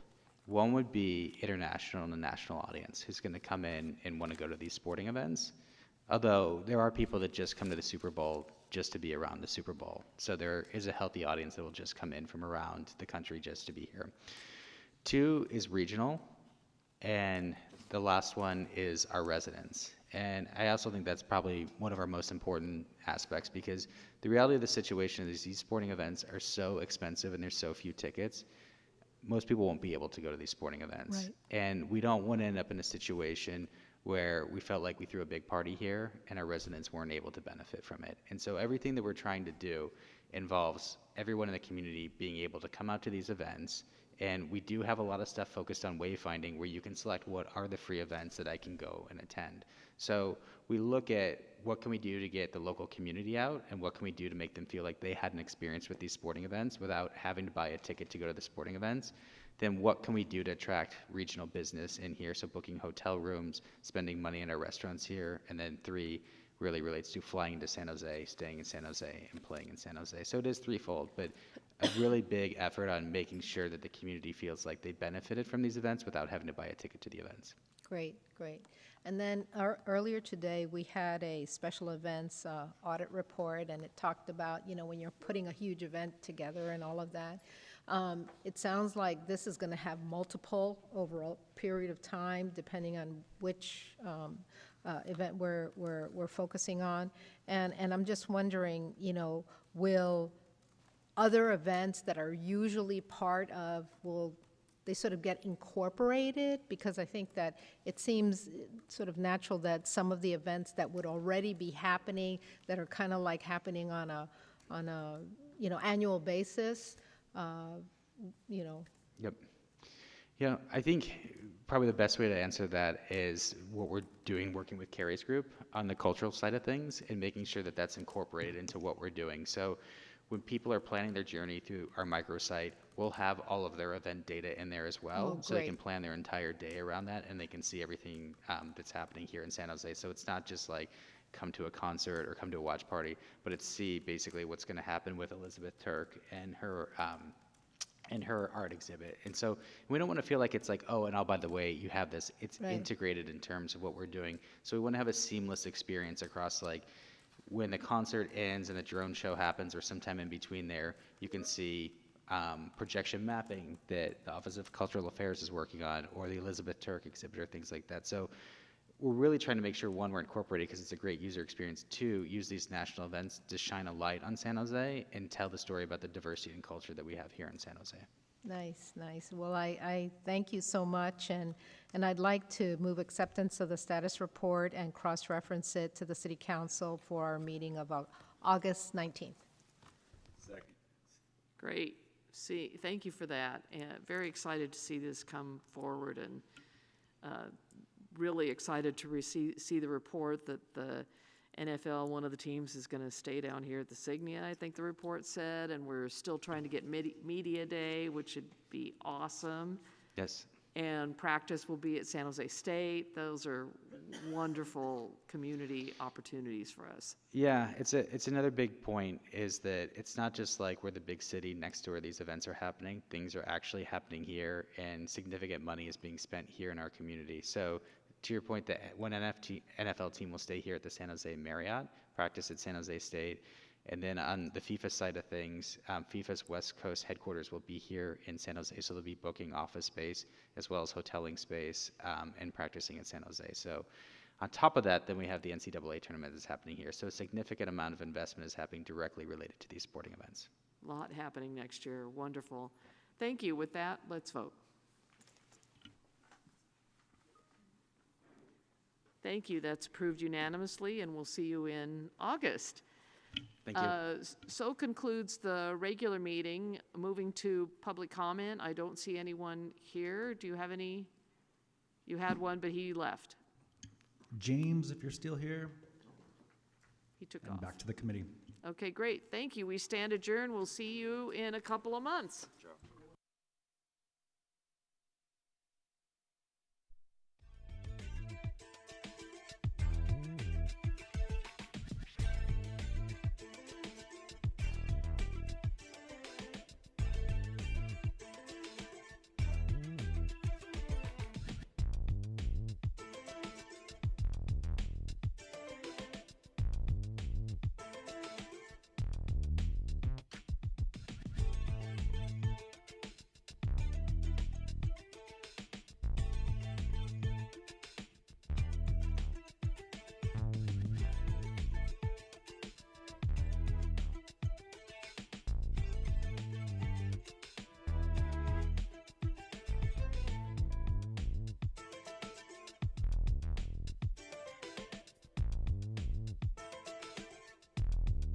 One would be international and a national audience who's going to come in and want to go to these sporting events. Although there are people that just come to the Super Bowl just to be around the Super Bowl. So there is a healthy audience that will just come in from around the country just to be here. Two is regional, and the last one is our residents. And I also think that's probably one of our most important aspects, because the reality of the situation is these sporting events are so expensive and there's so few tickets. Most people won't be able to go to these sporting events. Right. And we don't want to end up in a situation where we felt like we threw a big party here and our residents weren't able to benefit from it. And so everything that we're trying to do involves everyone in the community being able to come out to these events. And we do have a lot of stuff focused on wayfinding, where you can select what are the free events that I can go and attend. So we look at what can we do to get the local community out, and what can we do to make them feel like they had an experience with these sporting events without having to buy a ticket to go to the sporting events. Then what can we do to attract regional business in here? So booking hotel rooms, spending money in our restaurants here, and then three really relates to flying to San Jose, staying in San Jose, and playing in San Jose. So it is threefold, but a really big effort on making sure that the community feels like they benefited from these events without having to buy a ticket to the events. Great, great. And then earlier today, we had a special events audit report, and it talked about, you know, when you're putting a huge event together and all of that. It sounds like this is going to have multiple over a period of time, depending on which event we're focusing on. And I'm just wondering, you know, will other events that are usually part of, will they sort of get incorporated? Because I think that it seems sort of natural that some of the events that would already be happening, that are kind of like happening on a you know, annual basis, you know. Yep. Yeah, I think probably the best way to answer that is what we're doing, working with Carrie's group on the cultural side of things and making sure that that's incorporated into what we're doing. So when people are planning their journey through our microsite, we'll have all of their event data in there as well. Oh, so they can great. plan their entire day around that, and they can see everything that's happening here in San Jose. So it's not just like come to a concert or come to a watch party, but it's see basically what's going to happen with Elizabeth Turk and her art exhibit. And so we don't want to feel like it's like, oh, and oh, by the way, you have this. It's Right. integrated in terms of what we're doing. So we want to have a seamless experience across, like, when the concert ends and the drone show happens or sometime in between there, you can see projection mapping that the Office of Cultural Affairs is working on, or the Elizabeth Turk exhibit, or things like that. So we're really trying to make sure, one, we're incorporated because it's a great user experience. Two, use these national events to shine a light on San Jose and tell the story about the diversity and culture that we have here in San Jose. Nice, nice. Well, I thank you so much, and I'd like to move acceptance of the status report and cross-reference it to the City Council for our meeting of August 19th. Great. Thank you for that. And very excited to see this come forward, and really excited to see the report that the NFL, one of the teams, is going to stay down here at the Signia, I think the report said, and we're still trying to get media day, which should be awesome. Yes. And practice will be at San Jose State. Those are wonderful community opportunities for us. Yeah, it's another big point is that it's not just like we're the big city next to where these events are happening. Things are actually happening here, and significant money is being spent here in our community. So to your point, that one NFL team will stay here at the San Jose Marriott, practice at San Jose State. And then on the FIFA side of things, FIFA's West Coast headquarters will be here in San Jose, so they'll be booking office space as well as hoteling space and practicing in San Jose. So on top of that, then we have the NCAA tournament that's happening here. So a significant amount of investment is happening directly related to these sporting events. A lot happening next year. Wonderful. Thank you. With that, let's vote. Thank you. That's approved unanimously, and we'll see you in August. Thank you. So concludes the regular meeting. Moving to public comment. I don't see anyone here. Do you have any? You had one, but he left. James, if you're still here. He took And off. back to the committee. Okay, great. Thank you. We stand adjourned. We'll see you in a couple of months. Joe.